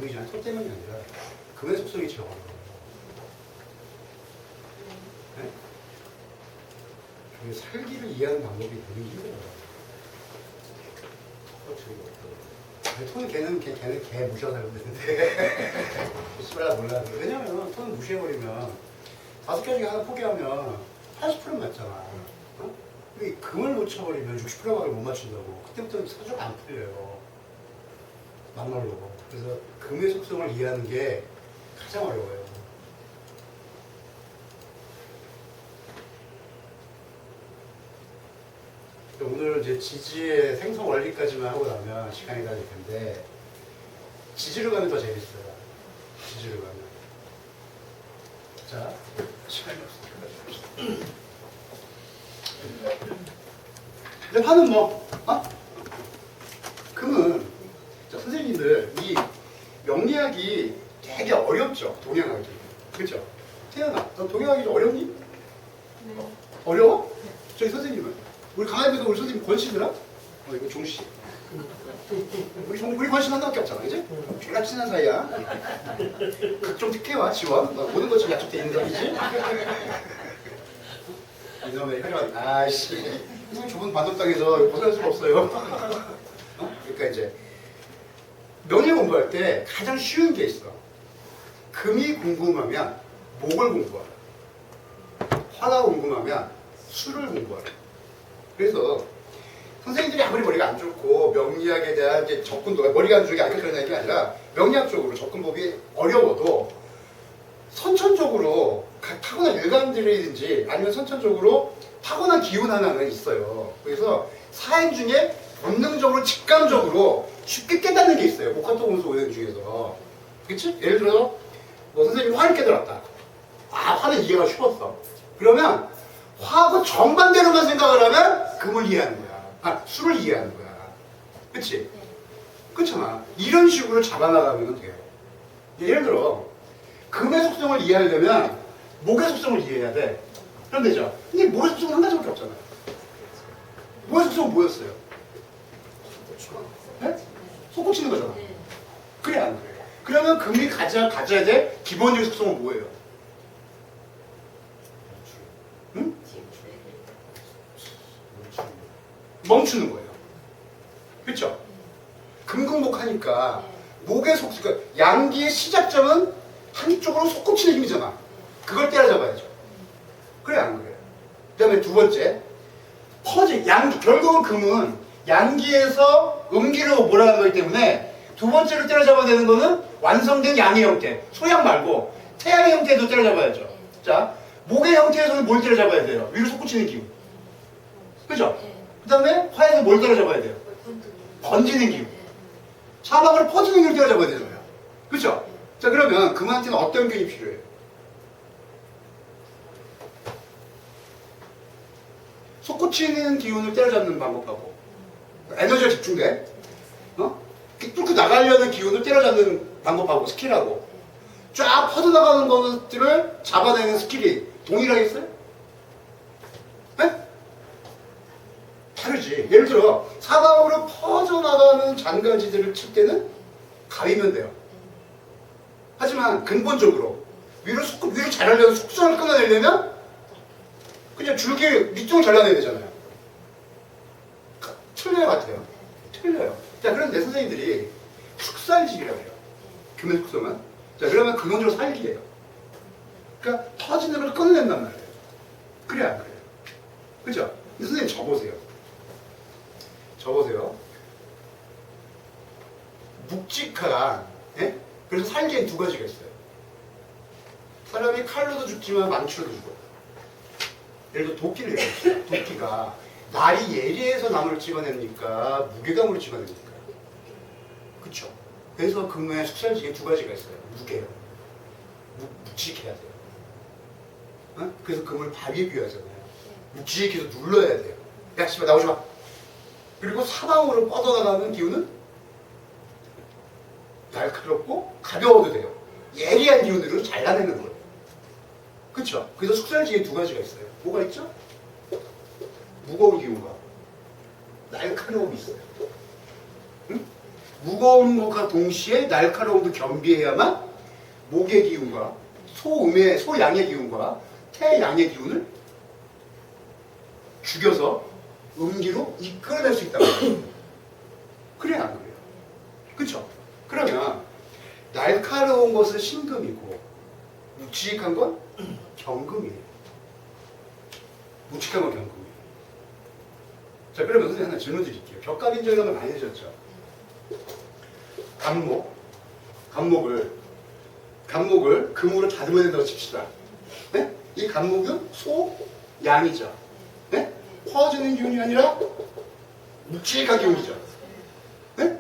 금이잖아요. 토 때문이 아니라 금의 속성이 제일 어려워요. 네? 살기를 이해하는 방법이 되게 힘들어요. 토는 걔는 개 무시하고 살면 되는데 씨발 몰라. 왜냐면 토는 무시해버리면 5개 중에 하나 포기하면 80% 맞잖아. 어? 근데 금을 놓쳐버리면 60%밖에 못 맞춘다고. 그때부터는 사주가 안 풀려요. 막말로. 그래서 금의 속성을 이해하는 게 가장 어려워요. 오늘 이제 지지의 생성 원리까지만 하고 나면 시간이 다 될 텐데, 지지로 가면 더 재밌어요. 지지로 가면. 자, 시간이 없으니까. 근데 화는 뭐, 금은, 자, 선생님들, 이 명리학이 되게 어렵죠. 동양학이. 그렇죠? 태연아, 너 동양학이 좀 어렵니? 네. 어려워? 저희 선생님은? 우리 강아지도 우리 선생님 권씨더라? 이거 종씨. 우리 권씨는 하나밖에 없잖아, 그지? 졸라 친한 사이야. 각종 특혜와 지원, 모든 것이 약속돼 있는 사이지? 이놈의 혈연, 아이씨. 이 좁은 반도땅에서 벗어날 수가 없어요. 그러니까 이제, 명예 공부할 때 가장 쉬운 게 있어. 금이 궁금하면 목을 공부하라. 화가 궁금하면 수를 공부하라. 그래서 선생님들이 아무리 머리가 안 좋고 명리학에 대한 이제 접근도가 머리가 안 좋은 게 아니라 그런 얘기가 아니라 명리학적으로 접근법이 어려워도 선천적으로 타고난 일관들이든지 아니면 선천적으로 타고난 기운 하나는 있어요. 그래서 사행 중에 본능적으로 직감적으로 쉽게 깨닫는 게 있어요. 목화토 공수 오행 중에서. 그치? 예를 들어서 뭐 선생님이 화를 깨달았다. 화는 이해가 쉬웠어. 그러면 화하고 정반대로만 생각을 하면 금을 이해하는 거야. 수를 이해하는 거야. 그치? 그렇잖아. 이런 식으로 잡아나가면 돼요. 예를 들어, 금의 속성을 이해하려면 목의 속성을 이해해야 돼. 그럼 되죠? 근데 목의 속성은 한 가지밖에 없잖아요. 목의 속성은 뭐였어요? 네? 솟구치는 거잖아. 그래, 안 그래? 그러면 금이 가져야 될 기본적인 속성은 뭐예요? 응? 멈추는 거예요. 그렇죠? 금극목하니까 목의 속성, 그러니까 양기의 시작점은 한쪽으로 솟구치는 힘이잖아. 그걸 때려잡아야죠. 그래 안 그래? 그 다음에 두 번째, 퍼지, 양기, 결국은 금은 양기에서 음기로 몰아가는 거기 때문에 두 번째로 때려잡아야 되는 거는 완성된 양의 형태, 소양 말고 태양의 형태도 때려잡아야죠. 자, 목의 형태에서는 뭘 때려잡아야 돼요? 위로 솟구치는 기운. 그죠? 그 다음에 화에서 뭘 때려잡아야 돼요? 번지는 기운. 사방으로 퍼지는 기운을 때려잡아야 되잖아요. 그죠? 자, 그러면 금한테는 어떤 기운이 필요해요? 솟구치는 기운을 때려잡는 방법하고 에너지가 집중돼. 뚫고 나가려는 기운을 때려잡는 방법하고 스킬하고 쫙 퍼져나가는 것들을 잡아내는 스킬이 동일하겠어요? 네? 다르지. 예를 들어 사방으로 퍼져나가는 잔가지들을 칠 때는 가위면 돼요. 하지만 근본적으로 위로 자라려는 속성을 끊어내려면 그냥 줄기 밑쪽을 잘라내야 되잖아요. 틀려요, 같아요? 틀려요. 자, 그런데 선생님들이 축살직이라고 해요. 금의 속성은. 자, 그러면 근원적으로 살기예요. 그러니까 터지는 걸 끊어낸단 말이에요. 그래, 안 그래요? 그죠? 근데 선생님 저보세요. 저보세요. 묵직한, 예? 그래서 살기엔 두 가지가 있어요. 사람이 칼로도 죽지만 망치로도 죽어요. 예를 들어 도끼를 얘기합시다. 도끼가 날이 예리해서 나무를 찍어냅니까? 무게감으로 찍어냅니까? 그쵸? 그래서 금의 숙살직에 두 가지가 있어요. 무게요. 묵직해야 돼요. 그래서 금을 바위에 비유하잖아요. 묵직해서 눌러야 돼요. 야, 씨발, 나오지 마. 그리고 사방으로 뻗어나가는 기운은 날카롭고 가벼워도 돼요. 예리한 기운으로 잘라내는 거예요. 그쵸? 그래서 숙살직에 두 가지가 있어요. 뭐가 있죠? 무거운 기운과 날카로움이 있어요. 응? 무거운 것과 동시에 날카로움도 겸비해야만 목의 기운과 소양의 기운과 태양의 기운을 죽여서 음기로 이끌어낼 수 있다고 해요. 그래야 안 그래요? 그쵸? 그러면 날카로운 것은 신금이고 묵직한 건 경금이에요. 묵직한 건 경금이에요. 자, 그러면 선생님 하나 질문 드릴게요. 벽갑인조 이런 걸 많이 해주셨죠? 간목을 금으로 다듬어야 된다고 칩시다. 네? 이 간목은 소, 양이죠. 네? 퍼지는 기운이 아니라 묵직한 기운이죠. 네?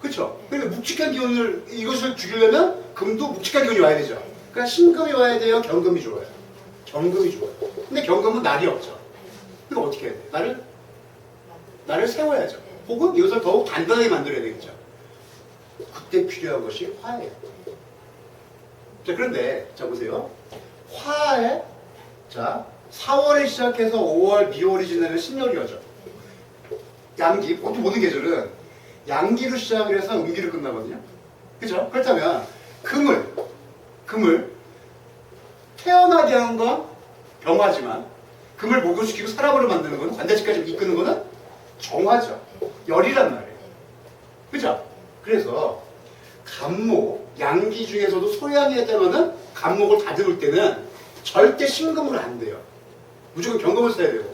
그쵸? 그러니까 묵직한 기운을, 이것을 죽이려면 금도 묵직한 기운이 와야 되죠. 그러니까 신금이 와야 돼요? 경금이 좋아요? 경금이 좋아요. 근데 경금은 날이 없죠. 그럼 어떻게 해야 돼요? 날을 세워야죠. 혹은 이것을 더욱 단단하게 만들어야 되겠죠. 그때 필요한 것이 화예요. 자, 그런데, 자, 보세요. 화에, 자, 4월에 시작해서 5월, 미월이 지나면 신열이어죠. 양기, 보통 모든 계절은 양기로 시작을 해서 음기로 끝나거든요. 그죠? 그렇다면, 금을 태어나게 하는 건 병화지만, 금을 목욕시키고 사람으로 만드는 건, 관대지까지 이끄는 거는 정화죠. 열이란 말이에요. 그죠? 그래서, 간목, 양기 중에서도 소양에 따르면 간목을 다듬을 때는 절대 신금으로 안 돼요. 무조건 경금을 써야 되고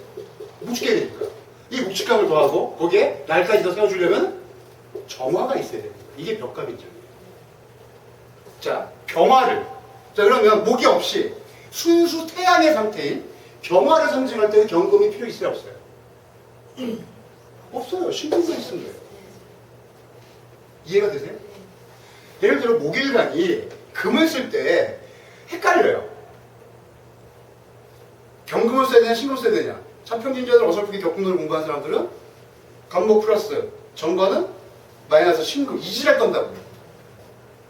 묵직해야 되니까. 이 묵직함을 더하고 거기에 날까지 더 세워주려면 정화가 있어야 됩니다. 이게 벽갑인정이에요. 자, 병화를, 자, 그러면 목이 없이 순수 태양의 상태인 병화를 상징할 때는 경금이 필요 있어요, 없어요? 없어요. 신금만 있으면 돼요. 이해가 되세요? 예를 들어 목일간이 금을 쓸 때 헷갈려요. 경금을 써야 되냐 신금을 써야 되냐. 차평진전을 어설프게 격분으로 공부한 사람들은 간목 플러스 정관은 마이너스 신금 이지랄 떤다고요.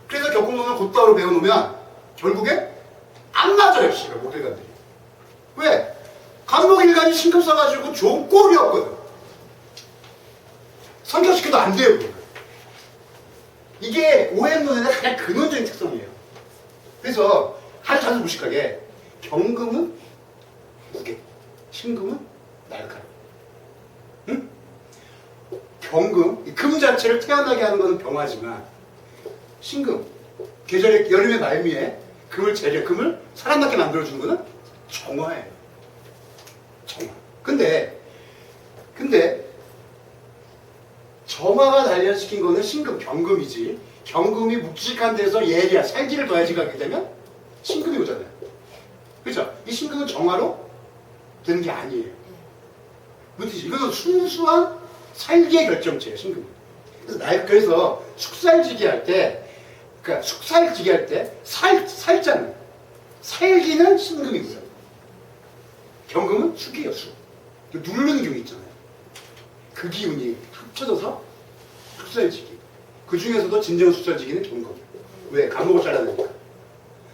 그래서 격분론을 곧바로 배워놓으면 결국에 안 맞아요. 씨가 목일간들이. 왜? 간목일간이 신금 써가지고 좋은 꼴이 없거든. 성격시켜도 안 돼요. 그거. 이게 오행론의 가장 근원적인 특성이에요. 그래서 아주 무식하게 경금은 무게, 신금은 날카로워. 응? 경금, 금 자체를 태어나게 하는 것은 병화지만 신금, 계절의 여름의 말미에 금을 사람답게 만들어주는 것은 정화예요. 정화. 근데 정화가 단련시킨 거는 신금, 경금이지. 경금이 묵직한 데서 예리야, 살기를 더해지 가게 되면 신금이 오잖아요. 그렇죠? 이 신금은 정화로 되는 게 아니에요. 무슨 뜻이지? 이거는 순수한 살기의 결정체예요, 신금은. 그래서 숙살지기 할 때, 그러니까 숙살지기 할 때 살자는 살기는 신금이고요. 경금은 숙이에요, 숙. 누르는 기운이 있잖아요. 그 기운이 합쳐져서 숙살지기. 그 중에서도 진정 숙살지기는 경금. 왜? 간목을 잘라내니까.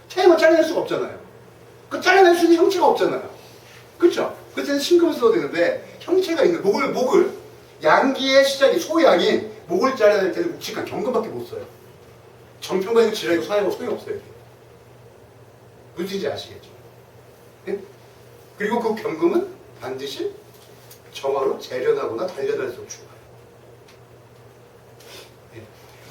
태양을 잘라낼 수가 없잖아요. 그 잘라낼 수 있는 형체가 없잖아요. 그렇죠? 그때는 신금을 써도 되는데 형체가 있는 목을 양기의 시작이 소양인 목을 잘라낼 때는 묵직한 경금밖에 못 써요. 정평가 있는 지랄이고 소용이 없어요. 무슨 뜻인지 아시겠죠? 네? 그리고 그 경금은 반드시 정화로 재련하거나 단련할수록 죽어요. 네.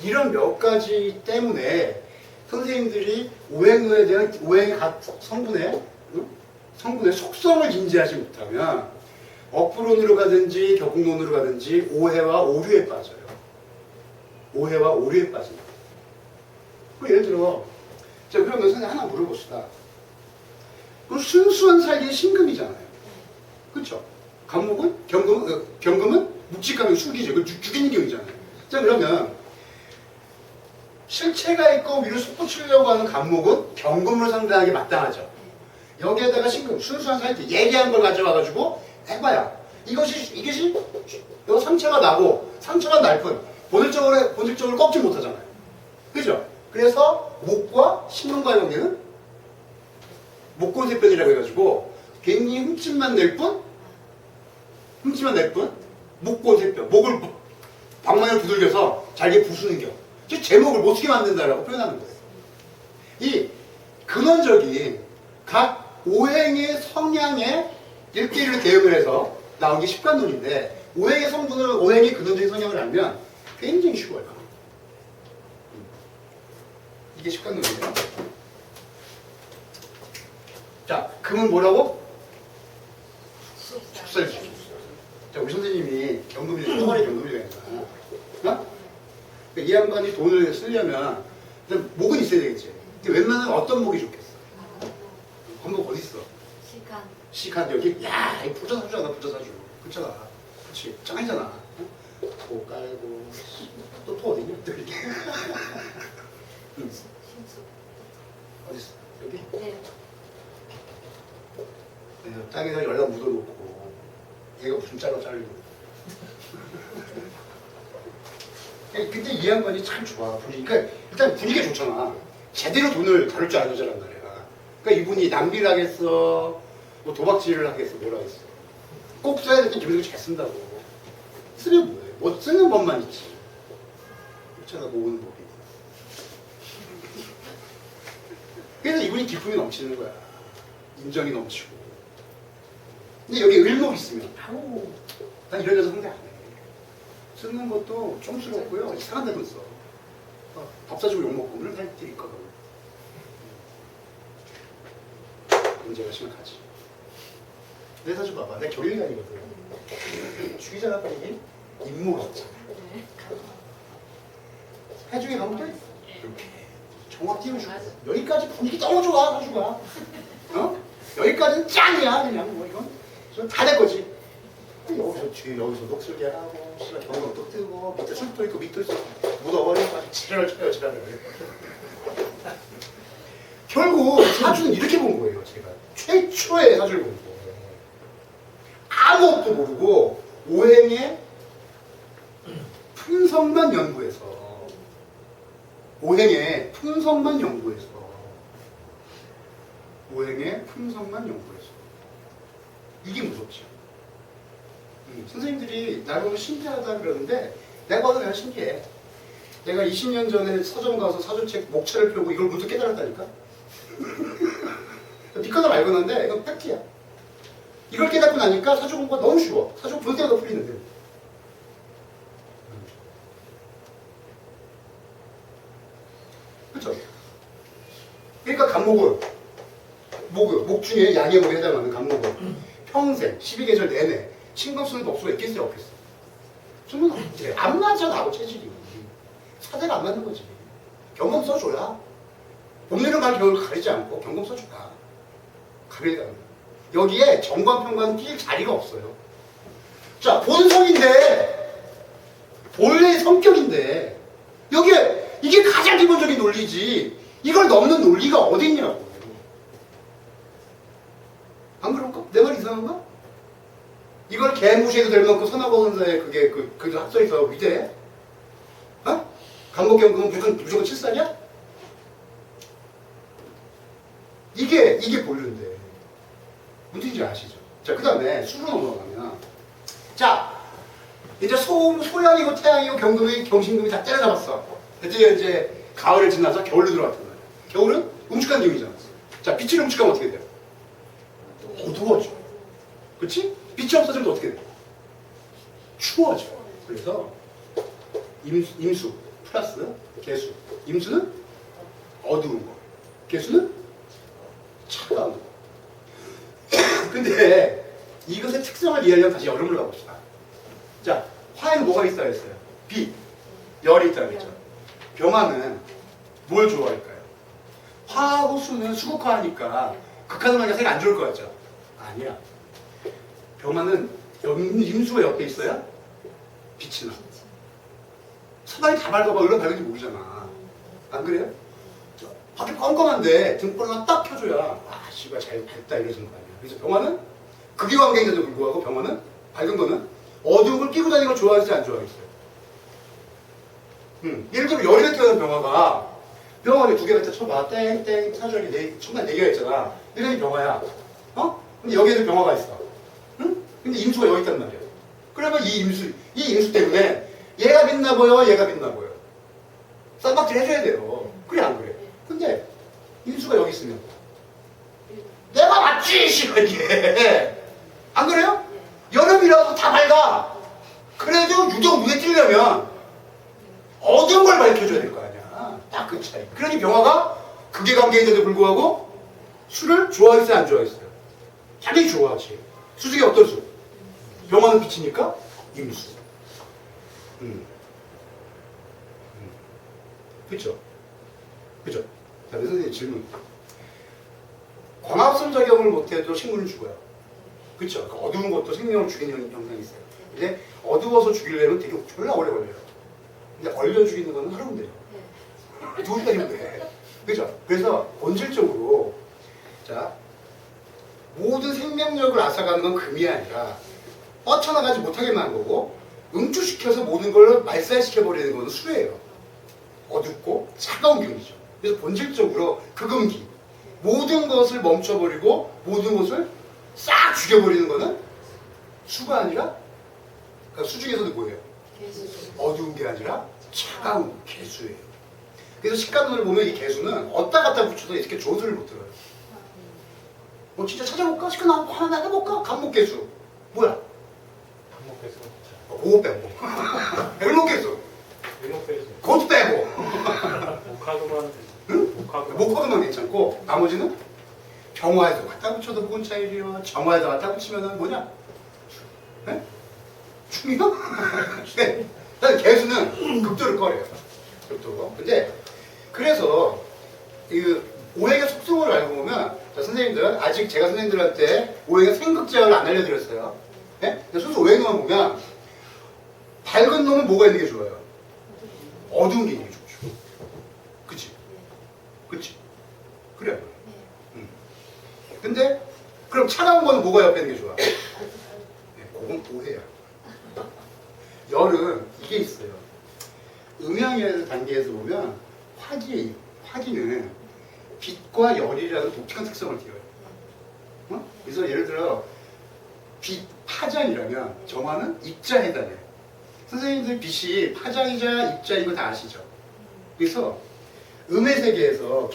이런 몇 가지 때문에 선생님들이 오행론에 대한 오행의 각 성분의 속성을 인지하지 못하면 억부론으로 가든지 격국론으로 가든지 오해와 오류에 빠져요. 오해와 오류에 빠집니다. 예를 들어, 자, 그러면 선생님 하나 물어봅시다. 그럼 순수한 살기의 신금이잖아요. 그렇죠? 경금은 묵직하면 숙이죠. 그 죽이는 경우잖아요. 자, 그러면 실체가 있고 위로 솟구치려고 하는 간목은 경금으로 상대하기 마땅하죠. 여기에다가 신금, 순수한 살기, 예리한 걸 가져와가지고 해봐야 이것이 여기 상처가 나고 상처가 날 뿐 본질적으로 꺾지 못하잖아요. 그죠? 그래서 목과 신금과의 관계는 목곤세변이라고 해가지고 괜히 흠집만 낼 뿐 목곤세변, 목을 방망이로 두들겨서 잘게 부수는 경. 즉 제목을 못 쓰게 만든다라고 표현하는 거예요. 이 근원적인 각 오행의 성향에 일대일로 대응을 해서 나온 게 십관론인데 오행의 성분을 오행의 근원적인 성향을 알면 굉장히 쉬워요. 이게 십관론이에요. 자, 금은 뭐라고? 축살지. 자, 우리 선생님이 경금이 토발의 경금이잖아. 어? 이 양반이 돈을 쓰려면 일단 목은 있어야 되겠지. 근데 웬만하면 어떤 목이 좋겠어? 건목 어디 있어? 시간. 시간 여기. 야, 이 부자 사주잖아, 부자 사주. 그렇잖아. 그렇지. 짱이잖아. 어? 도 깔고 또 어디 있냐? 또 이렇게. 응. 신수. 어디 있어? 여기. 네. 땅에다 연락 묻어놓고 얘가 무슨 잘라 잘리고. 근데 이 양반이 참 좋아. 분위기가 일단 분위기가 좋잖아. 제대로 돈을 다룰 줄 아는 여자란 말이야. 그러니까 이분이 낭비를 하겠어, 뭐 도박질을 하겠어, 뭐라 하겠어. 꼭 써야 될 때 기분이 잘 쓴다고. 쓰면 뭐해? 못 쓰는 법만 있지. 그렇잖아, 모으는 법이. 그래서 이분이 기쁨이 넘치는 거야. 인정이 넘치고. 근데 여기 을목이 있으면 아우 난 이런 여자 상대 안 해. 쓰는 것도 쫑스럽고요. 이상한 데도 써. 밥 사주고 욕먹고 오늘 할 때 있거든. 문제가 심각하지. 내 사주 봐봐. 내 교육이거든. 주의자가 빨리 인목이 있잖아. 해중에 가면 돼? 이렇게 정확히 띄워주고 여기까지 분위기 너무 좋아 사주가. 어? 여기까지는 짱이야 그냥 뭐 이건 다 될 거지. 여기서 뒤에 여기서 녹슬게 하고 씨발 경험도 뜨고 밑에 술도 있고 밑도 있고 묻어버리고 아주 지랄을 쳐요 지랄을. 결국 사주는 이렇게 본 거예요. 제가 최초의 사주를 본 거예요. 아무것도 모르고 오행의 풍성만 연구해서 오행의 풍성만 연구해서 이게 무섭죠. 선생님들이 날 보면 신기하다 그러는데 내가 봐도 내가 신기해. 내가 20년 전에 서점 가서 사주책 목차를 펴고 이걸 문득 깨달았다니까. 니꺼나 말거는데 이건 팩트야. 이걸 깨닫고 나니까 사주 공부가 너무 쉬워. 사주 볼 때마다 풀리는데. 그렇죠? 그러니까 간목을 목 중에 양의 목에 해당하는 간목을 평생 12계절 내내 신경 쓰는 독소가 있겠어요 없겠어? 저는 없지. 안 맞아 나하고 체질이. 사대가 안 맞는 거지. 경험 써줘야. 봄, 여름, 가을, 겨울 가리지 않고 경험 써줘야. 가리가 여기에 정관, 평관 낄 자리가 없어요. 자, 본성인데 본래의 성격인데 여기에 이게 가장 기본적인 논리지. 이걸 넘는 논리가 어디 있냐고. 안 그럴까? 내 말 이상한가? 이걸 개무시해도 될 만큼 선하고 선사의 그게 그 합성에서 위대해? 어? 간목경금은 무조건 칠살이야? 이게 본류인데 문제인지 아시죠? 자, 그 다음에 수로 넘어가면 자 이제 소양이고 태양이고 경신금이 다 때려잡았어. 이제 가을을 지나서 겨울로 들어갔단 말이야. 겨울은 음축한 기운이잖아. 자, 빛을 음축하면 어떻게 돼요? 어두워져. 그치? 빛이 없어지면 어떻게 돼? 추워져. 그래서 임수 플러스 개수. 임수는 어두운 거. 개수는 차가운 거. 근데 이것의 특성을 이해하려면 다시 여름을 가봅시다. 자, 화에는 뭐가 있어야 했어요? 빛, 열이 있다고 했죠. 병화는 뭘 좋아할까요? 화하고 수는 수국화하니까 극한을 하니까 색이 안 좋을 것 같죠? 아니야. 병화는 임수가 옆에 있어야 빛이 나. 사방이 다 밝아봐. 얼른 밝은지 모르잖아. 안 그래요? 밖에 껌껌한데 등불 하나 딱 켜줘야 아 씨발 잘 밝다 이러시는 거 아니야. 그래서 병화는 극이 관계인데도 불구하고 병화는 밝은 거는 어두운 걸 끼고 다니는 걸 좋아하지 안 좋아하겠어요? 예를 들어 열에 태어난 병화가 병화에 두 개가 있다 쳐봐. 땡땡 사주력이 천만 네 개가 있잖아. 이러니 병화야. 어? 근데 여기에도 병화가 있어. 응? 근데 임수가 여기 있단 말이야. 그러면 이 임수 때문에 얘가 빛나 보여, 얘가 빛나 보여. 쌍박질 해줘야 돼요. 그래 안 그래? 근데 인수가 여기 있으면 내가 맞지 싫어 이게 안 그래요? 여름이라도 다 밝아. 그래도 유독 눈에 띄려면 어두운 걸 밝혀줘야 될 거 아니야. 딱 그 차이. 그러니 병화가 극의 관계인데도 불구하고 술을 좋아하겠어요 안 좋아하겠어요? 당연히 좋아하지. 수중에 어떤 수? 병화는 빛이니까 임수. 그쵸? 그쵸? 자, 그래서 선생님 질문. 광합성 작용을 못해도 식물은 죽어요. 그쵸? 그 어두운 것도 생명을 죽이는 영향이 있어요. 근데 어두워서 죽이려면 되게 졸라 오래 걸려요. 근데 얼려 죽이는 거는 하루 돼요. 2시간이면 돼. 그죠? 그래서 본질적으로 자 모든 생명력을 앗아가는 건 금이 아니라 뻗쳐나가지 못하게만 한 거고 응축시켜서 모든 걸 말살시켜버리는 거는 수예요. 어둡고 차가운 기운이죠. 그래서 본질적으로 극음기 모든 것을 멈춰버리고 모든 것을 싹 죽여버리는 거는 수가 아니라 그러니까 수 중에서도 뭐예요? 어두운 게 아니라 차가운 개수예요. 그래서 식간론을 보면 이 개수는 어디다 갖다 붙여도 이렇게 조수를 못 들어요. 뭐 진짜 찾아볼까? 식간 하나 나가볼까? 간목개수 뭐야? 간목개수 그거 빼고 백목개수 일목개수 그것도 빼고 목화도만 응? 목화도 목화도만 괜찮고 나머지는 병화에서 갖다 붙여도 부분 차이리요. 정화에서 갖다 붙이면은 뭐냐? 네? 충이요? 네. 일단 개수는 극도를 꺼려요. 극도로. 근데 그래서 이 오행의 속성을 알고 보면 자, 선생님들 아직 제가 선생님들한테 오행의 생극제어를 안 알려드렸어요. 네? 순수 오행만 보면 밝은 놈은 뭐가 있는 게 좋아요? 어두운 게 있는 게 좋죠. 그치? 그치? 그래. 근데 그럼 차가운 거는 뭐가 옆에 있는 게 좋아? 네, 그건 오해야. 열은 이게 있어요. 음양의 단계에서 보면 화기는 빛과 열이라는 독특한 특성을 띄어요. 어? 그래서 예를 들어 빛 파장이라면 정화는 입자에 해당해요. 선생님들 빛이 파장이자 입자인 거 다 아시죠? 그래서 음의 세계에서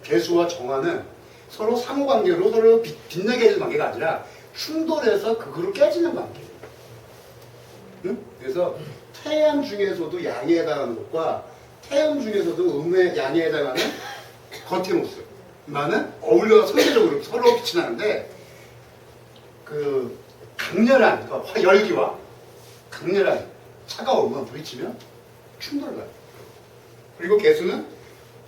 개수와 정화는 서로 상호관계로 서로 빛나게 해주는 관계가 아니라 충돌해서 극으로 깨지는 관계예요. 응? 그래서 태양 중에서도 양에 해당하는 것과 태양 중에서도 음의 양에 해당하는 겉의 모습만은 어울려서 상대적으로 서로 빛이 나는데 그 강렬한 그러니까 열기와 강렬한 차가움은 부딪히면 충돌을 해요. 그리고 개수는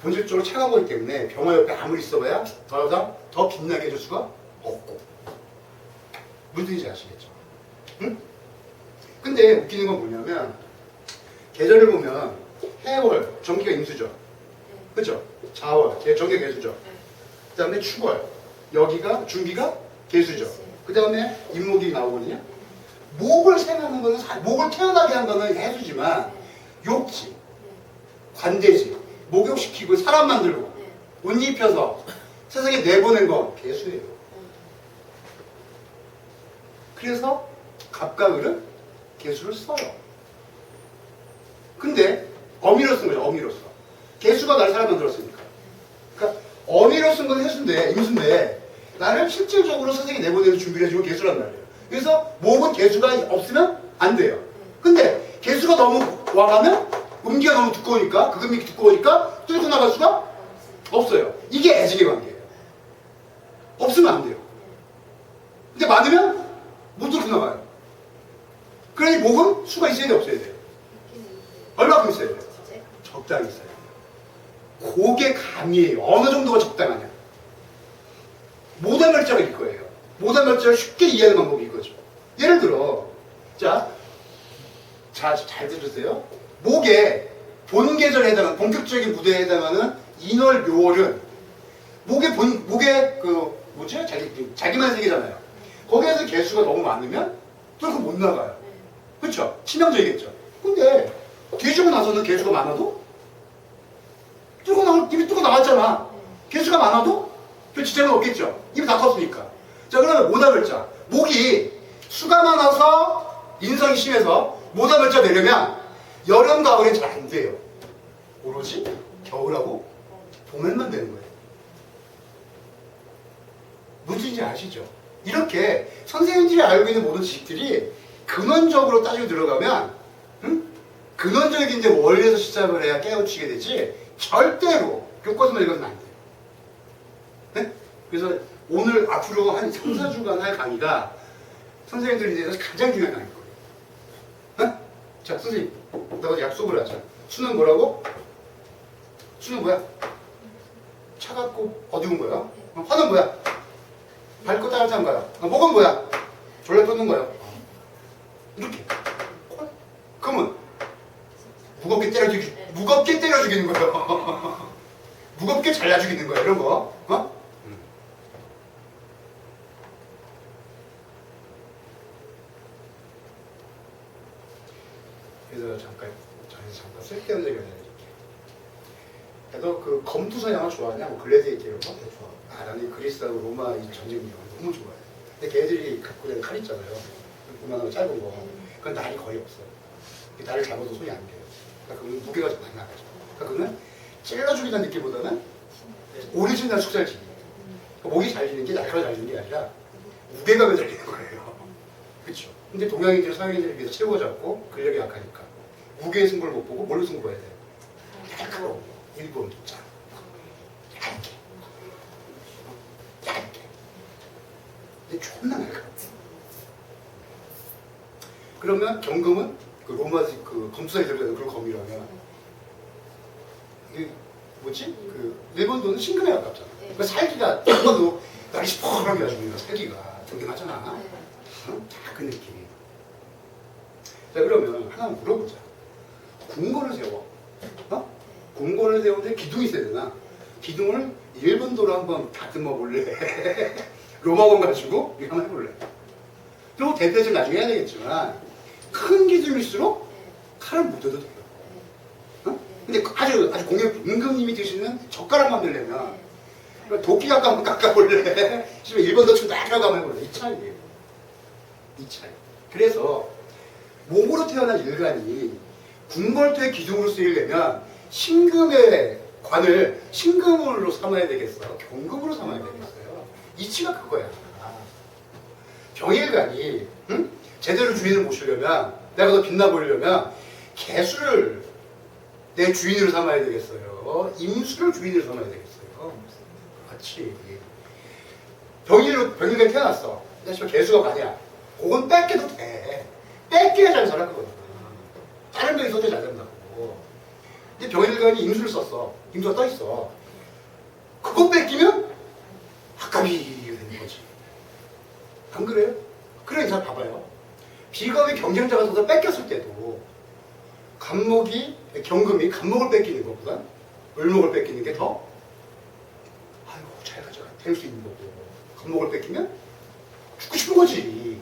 본질적으로 차가운 거기 때문에 병화 옆에 아무리 있어봐야 더 빛나게 해줄 수가 없고 무슨 뜻인지 아시겠죠? 응? 근데 웃기는 건 뭐냐면 계절을 보면 해월, 정기가 임수죠. 그죠? 자월, 정기가 개수죠. 그 다음에 축월, 여기가 중기가 개수죠. 그 다음에 임목이 나오거든요. 목을 생하는 거는 목을 태어나게 한 거는 해수지만 욕지, 관대지, 목욕시키고 사람 만들고 옷 입혀서 세상에 내보낸 건 개수예요. 그래서 갑각을은 개수를 써요. 근데 어미로 쓴 거죠. 어미로서. 개수가 나를 사람 만들었으니까. 그러니까 어미로 쓴 건 해수인데 임수인데 나를 실질적으로 세상에 내보내는 준비를 해주고 개수란 말이에요. 그래서 목은 개수가 없으면 안 돼요. 근데 개수가 너무 와가면 음기가 너무 두꺼우니까 극음이 두꺼우니까 뚫고 나갈 수가 없어요. 이게 애증의 관계예요. 없으면 안 돼요. 근데 많으면 못 뚫고 나가요. 그러니 목은 수가 있어야 돼 없어야 돼요? 얼마큼 있어야 돼요? 적당히 있어야 돼요. 그게 감이에요. 어느 정도가 적당하냐. 모단멸자가 이거예요. 모단멸자를 쉽게 이해하는 방법이 이거죠. 예를 들어 잘 들으세요. 목에 본 계절에 해당하는 본격적인 무대에 해당하는 인월 묘월은 목에 자기만 세계잖아요. 거기에서 개수가 너무 많으면 뚫고 못 나가요. 그렇죠? 치명적이겠죠. 근데 뒤지고 나서는 개수가 많아도 입이 뚫고 나왔잖아. 개수가 많아도 별 지장은 없겠죠. 입이 다 컸으니까. 자, 그러면 모다멸자. 목이 수가 많아서 인성이 심해서 모다멸자 되려면 여름 가을엔 잘 안 돼요. 오로지 겨울하고 봄에만 되는 거예요. 무슨지 아시죠? 이렇게 선생님들이 알고 있는 모든 지식들이 근원적으로 따지고 들어가면 근원적인 이제 원리에서 시작을 해야 깨우치게 되지 절대로 교과서만 읽어서는 안 돼요. 네? 그래서 오늘 앞으로 한 3, 4주간 할 강의가 선생님들에 대해서 가장 중요한 강의일 거예요. 네? 자, 선생님, 나가 약속을 하자. 수는 뭐라고? 수는 뭐야? 차갑고 어두운 거야. 화는 뭐야? 밝고 따뜻한 거야. 목은 뭐야? 졸라 쫓는 거야. 이렇게. 그러면 무겁게 때려 죽이는 거예요. 무겁게 잘라 죽이는 거야. 이런 거. 어? 그래서 잠깐 쓸데없는 얘기 해드릴게요. 그래도 그 검투사 영화 좋아하냐? 뭐 글래디에이터 이런 거? 아, 나는 그리스하고 로마 이 전쟁 영화 너무 좋아해. 근데 걔들이 갖고 있는 칼 있잖아요. 그만한 짧은 거. 그건 날이 거의 없어. 날을 잡아도 손이 안 돼요. 그러니까 그건 무게가 좀 많이 나가죠. 그러니까 그거는 찔러 죽이는 느낌보다는 오리지널 숙살지. 그러니까 목이 잘리는 게 날카로 잘리는 게 아니라 무게감에 잘리는 거예요. 그렇죠. 근데 동양인들, 서양인들에 비해서 체구가 작고 근력이 약하니까 무게의 승부를 못 보고 뭘로 승부 봐야 돼요? 날카로운 거. 일본 자 얇게. 근데 존나 날카로워. 그러면 경금은 그 로마 그 검투사에 들어가는 그런 검이라면 이게 뭐지? 그 일본 돈은 신금에 가깝잖아. 그 살기가 한번도 날이 시퍼하게 가지고 살기가 경경하잖아. 다 그 느낌. 자, 그러면 하나 물어보자. 궁궐을 세워. 어? 궁궐을 세우는데 기둥이 있어야 되나? 기둥을 일본도로 한번 다듬어 볼래? 로마건 가지고 이거 한번 해볼래? 그리고 대패질 나중에 해야 되겠지만 큰 기둥일수록 칼을 묻어도 돼요. 어? 근데 아주 공격 임금님이 드시는 젓가락만 들려면 도끼 한번 깎아볼래? 집에 일본도 좀 날아가면 해볼래? 이 차이예요. 이 차이. 그래서 몸으로 태어난 일간이 궁궐토의 기둥으로 쓰이려면 신금의 관을 신금으로 삼아야 되겠어? 경금으로 삼아야 되겠어요? 이치가 그거야. 병일간이 제대로 주인을 모시려면 내가 더 빛나 보이려면 개수를 내 주인으로 삼아야 되겠어요? 임수를 주인으로 삼아야 되겠어요? 그렇지. 병일간이 태어났어. 근데 개수가 관이야. 그건 뺏겨도 돼. 뺏겨야 잘 살았거든. 다른 병이 써도 잘 된다고. 근데 병일간이 임수를 썼어. 임수가 떠있어. 그거 뺏기면 학갑이 되는 거지. 안 그래요? 그래, 잘 봐봐요. 비겁이 경쟁자가 서서 뺏겼을 때도 경금이 간목을 뺏기는 것보다 을목을 뺏기는 게 더 아이고 잘 가져가 될 수 있는 거고, 간목을 뺏기면 죽고 싶은 거지.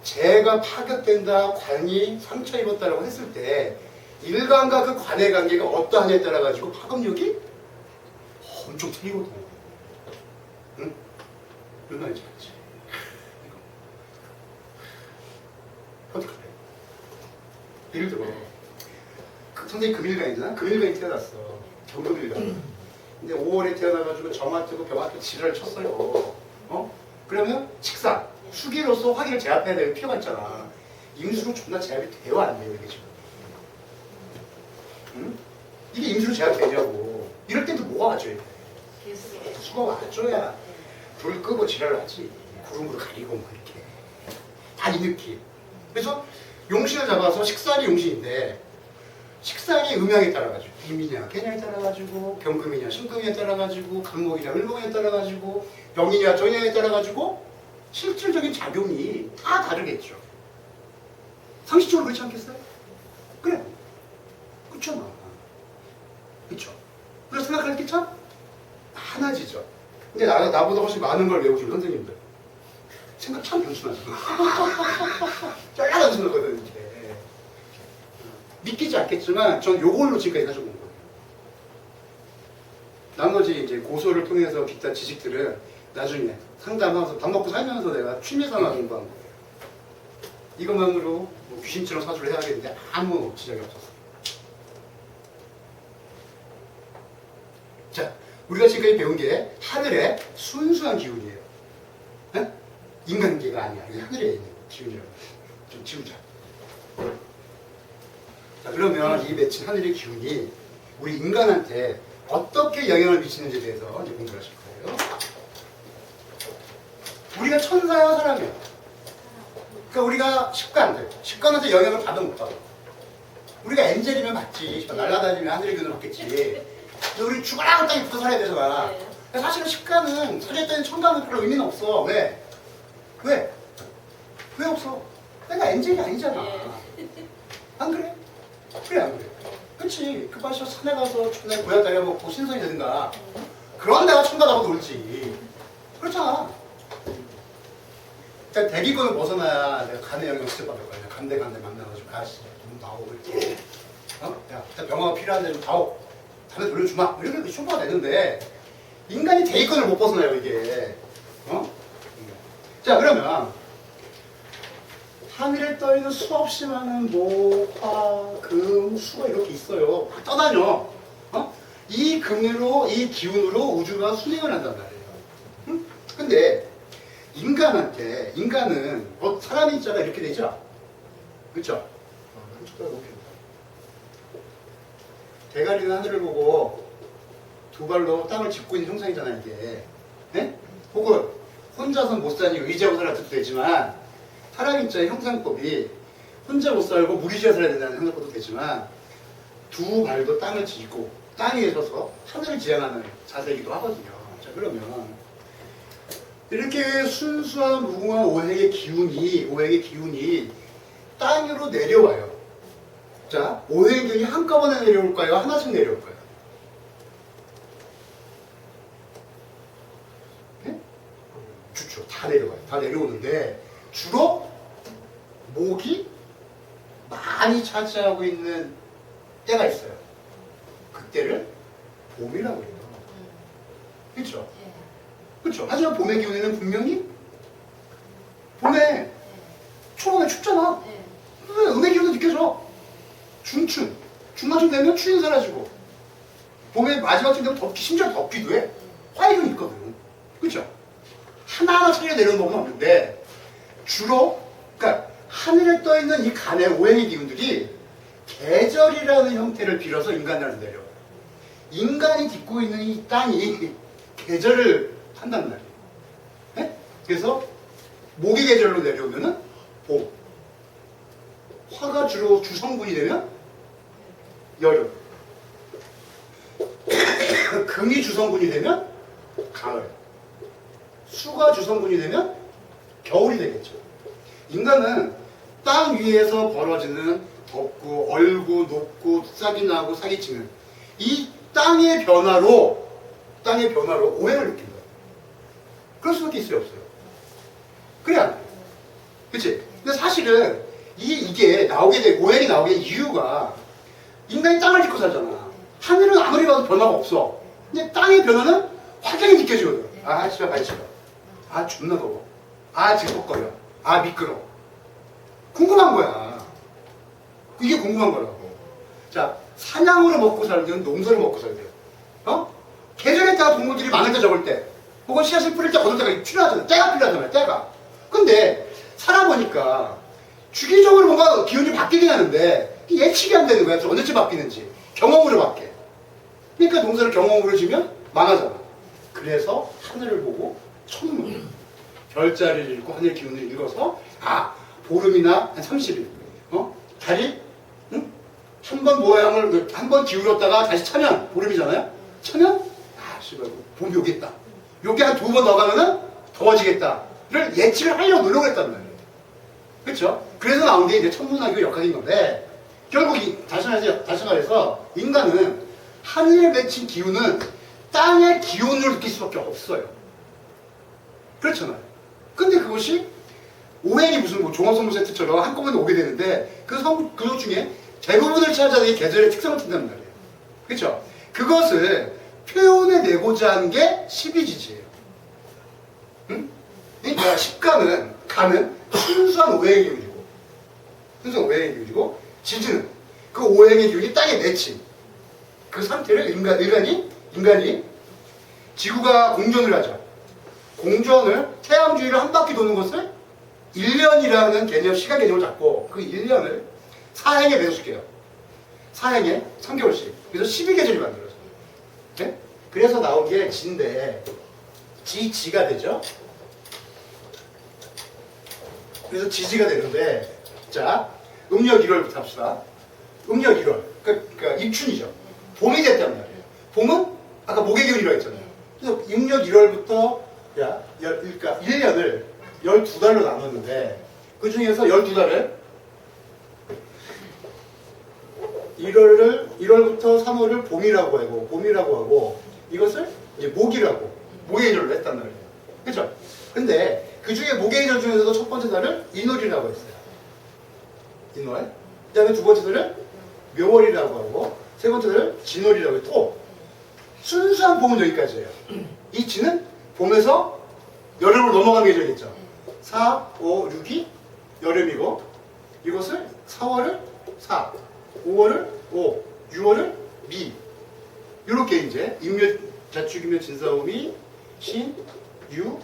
재가 파격된다, 관이 상처 입었다라고 했을 때 일간과 그 관의 관계가 어떠하냐에 따라 가지고 파급력이 엄청 틀리거든. 응? 무슨 말인지 알지? 어떡해? 예를 들어 선생님 금일간이잖아? 금일간이 태어났어. 경금일간. 근데 5월에 태어나가지고 정화 뜨고 병화 뜨고 지랄을 쳤어요. 어? 그러면 식사, 수기로서 화기를 제압해야 될 필요가 있잖아. 임수로 존나 제압이 돼요, 안 돼요, 이게 지금? 응? 이게 임수로 제압되냐고. 이럴 때도 뭐가 와줘야 돼? 수가 와줘야 불 끄고 지랄을 하지. 구름으로 가리고 막 이렇게. 다 이 느낌. 그래서 용신을 잡아서 식상이 용신인데 식상이 음양에 따라가지고 임이냐 개냐에 따라가지고 경금이냐 신금이냐에 따라가지고 간목이냐 을목이냐에 따라가지고 병이냐 정이냐에 따라가지고 실질적인 작용이 다 다르겠죠. 상식적으로 그렇지 않겠어요? 그래. 그렇잖아. 그렇죠. 그래서 생각할 게 참 많아지죠. 근데 나보다 훨씬 많은 걸 외우시는 선생님들 생각 참 단순하잖아. 짤 단순하거든 이게. 믿기지 않겠지만 전 요걸로 지금까지 가져온 거예요. 나머지 이제 고소를 통해서 기타 지식들은 나중에 상담하면서 밥 먹고 살면서 내가 취미 삼아 공부한 거예요. 이것만으로 뭐 귀신처럼 사주를 해야겠는데 아무 지장이 없었어요. 자, 우리가 지금까지 배운 게 하늘의 순수한 기운이에요. 네? 인간계가 아니야. 이 하늘에 있는 기운이라고. 좀 지우자. 자, 그러면 이 맺힌 하늘의 기운이 우리 인간한테 어떻게 영향을 미치는지에 대해서 이제 공부를 하실 거예요. 우리가 천사야, 사람이야? 그러니까 우리가 식관한테 영향을 받아 못 받아. 우리가 엔젤이면 받지. 날아다니면 하늘의 기운을 받겠지. 근데 우리 죽어라 땅에 붙어 살아야 되잖아. 근데 사실은 식관은 살려있다는 천사는 별로 의미는 없어. 왜? 왜 없어? 내가 엔젤이 아니잖아. 안 그래? 그래, 안 그래? 그치. 그 맛이 산에 가서 천에 고야 다려 먹고 신선이 되든가. 그런 데가 천가다고 놀지. 그렇잖아. 그러니까 대기권을 벗어나야 내가 간의 영향을 직접 받을 거야. 간대 만나가지고 아씨 돈 나오고 이렇게. 야, 병화가 필요한데 좀 다오. 다음에 돌려주마. 이렇게 쇼부가 되는데 인간이 대기권을 못 벗어나요, 이게. 자, 그러면 하늘에 떠있는 수없이 많은 목, 화, 금, 수가 이렇게 있어요. 막 떠다녀. 이 금으로, 이 기운으로 우주가 순행을 한단 말이에요. 근데 인간은 사람이 있잖아, 이렇게 되죠? 그쵸? 대가리는 하늘을 보고 두 발로 땅을 짚고 있는 형상이잖아, 이게. 네? 혹은 혼자서 못 사니 의지하고 살아도 되지만 사람 입장의 형상법이 혼자 못 살고 무리지어 살아야 된다는 형상법도 되지만 두 발도 땅을 짚고 땅 위에 서서 하늘을 지향하는 자세이기도 하거든요. 자, 그러면 이렇게 순수한 무궁한 오행의 기운이 땅으로 내려와요. 자, 오행의 기운이 한꺼번에 내려올까요? 하나씩 내려올까요? 네? 주로 다 내려와요. 다 내려오는데 주로 목이 많이 차지하고 있는 때가 있어요. 그때를 봄이라고 해요. 그렇죠? 그렇죠. 하지만 봄의 기운에는 분명히 봄에 초봄에 춥잖아. 음의 기운도 느껴져. 중마중 되면 추위 사라지고 봄에 마지막쯤 되면 덥기, 심지어 덥기도 해. 화이균이 있거든. 그렇죠? 하나하나 차이가 내려오는 법은 없는데 주로 그러니까 하늘에 떠있는 이 간의 오행의 기운들이 계절이라는 형태를 빌어서 인간한테 내려와요. 인간이 딛고 있는 이 땅이 계절을 한단 말이에요. 네? 그래서 목의 계절로 내려오면은 봄, 화가 주로 주성분이 되면 여름, 금이 주성분이 되면 가을, 수가 주성분이 되면 겨울이 되겠죠. 인간은 땅 위에서 벌어지는 덥고 얼고 녹고 싹이 나고 사기 치는 이 땅의 변화로 오행을 느낀다. 그럴 수밖에 있어요, 없어요? 그래 안 돼요. 그치? 근데 사실은 이게 나오게 돼, 오행이 나오게 된 이유가 인간이 땅을 짚고 살잖아. 하늘은 아무리 봐도 변화가 없어. 근데 땅의 변화는 확연히 느껴지거든. 아, 집에 가기 싫어. 아, 존나 더워. 아, 질퍽거려. 아, 미끄러워. 궁금한 거야. 이게 궁금한 거라고. 자, 사냥으로 먹고 살든 농사를 먹고 살든, 계절에 따라 동물들이 많을 때 적을 때, 혹은 씨앗을 뿌릴 때 거둘 때가 필요하잖아요. 때가 필요하잖아요, 때가. 근데, 살아보니까, 주기적으로 뭔가 기운이 바뀌긴 하는데, 예측이 안 되는 거야. 언제쯤 바뀌는지. 경험으로 바뀌어. 그러니까 농사를 경험으로 지면 망하잖아. 그래서 하늘을 보고, 천문, 별자리를 읽고 하늘의 기운을 읽어서, 아, 보름이나 한 30일, 달이, 한 번 모양을, 한 번 기울였다가 다시 차면, 보름이잖아요? 차면, 아, 씨발, 봄이 오겠다. 요게 한 두 번 더 가면은 더워지겠다를 예측을 하려고 노력을 했단 말이에요. 그렇죠? 그래서 나온 게 이제 천문학의 역학인 건데, 결국 다시 말해서 인간은 하늘에 맺힌 기운은 땅의 기운을 느낄 수밖에 없어요. 그렇잖아요. 근데 그것이 오행이 무슨 뭐 종합선물 세트처럼 한꺼번에 오게 되는데 그것 중에 대부분을 차지하는 게 계절의 특성을 띈다는 말이에요. 그렇죠? 그것을 표현해내고자 한 게 12지지예요. 응? 그러니까 간은 순수한 오행의 기운이고 지지는 그 오행의 기운이 땅에 맺힌 그 상태를 인간이 인간이 지구가 공전을 하죠. 공전을 태양 주위를 한 바퀴 도는 것을 1년이라는 개념, 시간 개념을 잡고 그 1년을 사행에 배수시켜요. 사행에 3개월씩. 그래서 12계절이 만들어져요. 네? 그래서 나온 게 지인데 지가 되죠. 그래서 지지가 되는데 자 음력 1월부터 합시다. 음력 1월 그러니까 입춘이죠. 봄이 됐단 말이에요. 봄은 아까 목의기운이라고 했잖아요. 그래서 음력 1월부터 그러니까 1년을 12달로 나눴는데 그 중에서 12달을 1월부터 3월을 봄이라고 하고 이것을 이제 목이라고 목의절로 했단 말이에요. 그렇죠? 근데 그 중에 목의절 중에서도 첫 번째 달을 인월이라고 했어요. 인월. 그 다음에 두 번째 달을 묘월이라고 하고 세 번째 달을 진월이라고 했고 순수한 봄은 여기까지예요. 이 지는 봄에서 여름으로 넘어가는 계절이겠죠. 4, 5, 6이 여름이고 이것을 4월을 4, 5월을 5, 6월을 미 이렇게 이제 임묘, 자축이묘, 진사오미, 신, 유,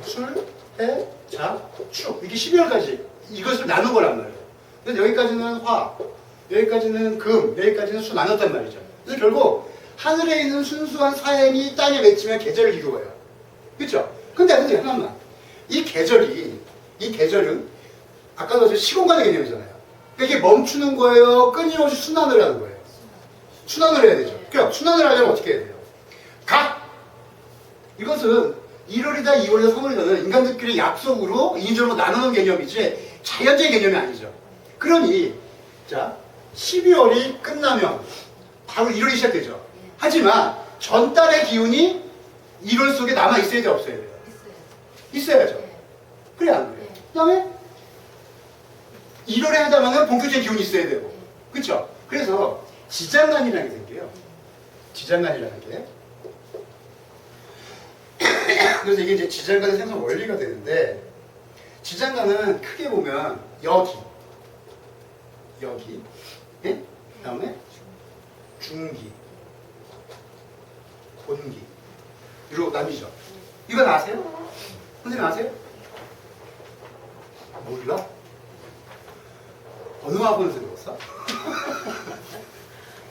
술, 해, 자, 축 이게 12월까지 이것을 나눈 거란 말이에요. 그래서 여기까지는 화, 여기까지는 금, 여기까지는 수 나눴단 말이죠. 그래서 결국 하늘에 있는 순수한 사행이 땅에 맺히면 계절을 이루어요. 그렇죠? 근데 하나만 이 계절은 아까도 시공간의 개념이잖아요. 그러니까 이게 멈추는 거예요? 끊임없이 순환을 하는 거예요? 순환을 해야 되죠. 그럼 순환을 하려면 어떻게 해야 돼요? 이것은 1월이다, 2월이다, 3월이다는 인간들끼리 약속으로 인위적으로 나누는 개념이지 자연적인 개념이 아니죠. 그러니 자 12월이 끝나면 바로 1월이 시작되죠. 하지만 전달의 기운이 1월 속에 남아 있어야 돼, 없어야 돼요? 있어야죠. 그래 안 그래요? 그 다음에 1월에 하자면 본격적인 기운이 있어야 되고 그렇죠? 그래서 지장간이라는 게 생겨요. 지장간이라는 게 그래서 이게 이제 지장간의 생성 원리가 되는데 지장간은 크게 보면 여기 예? 그 다음에 중기 본기 이러고 나뉘죠. 이건 아세요? 선생님 아세요? 몰라? 어느 학원에서 배웠어?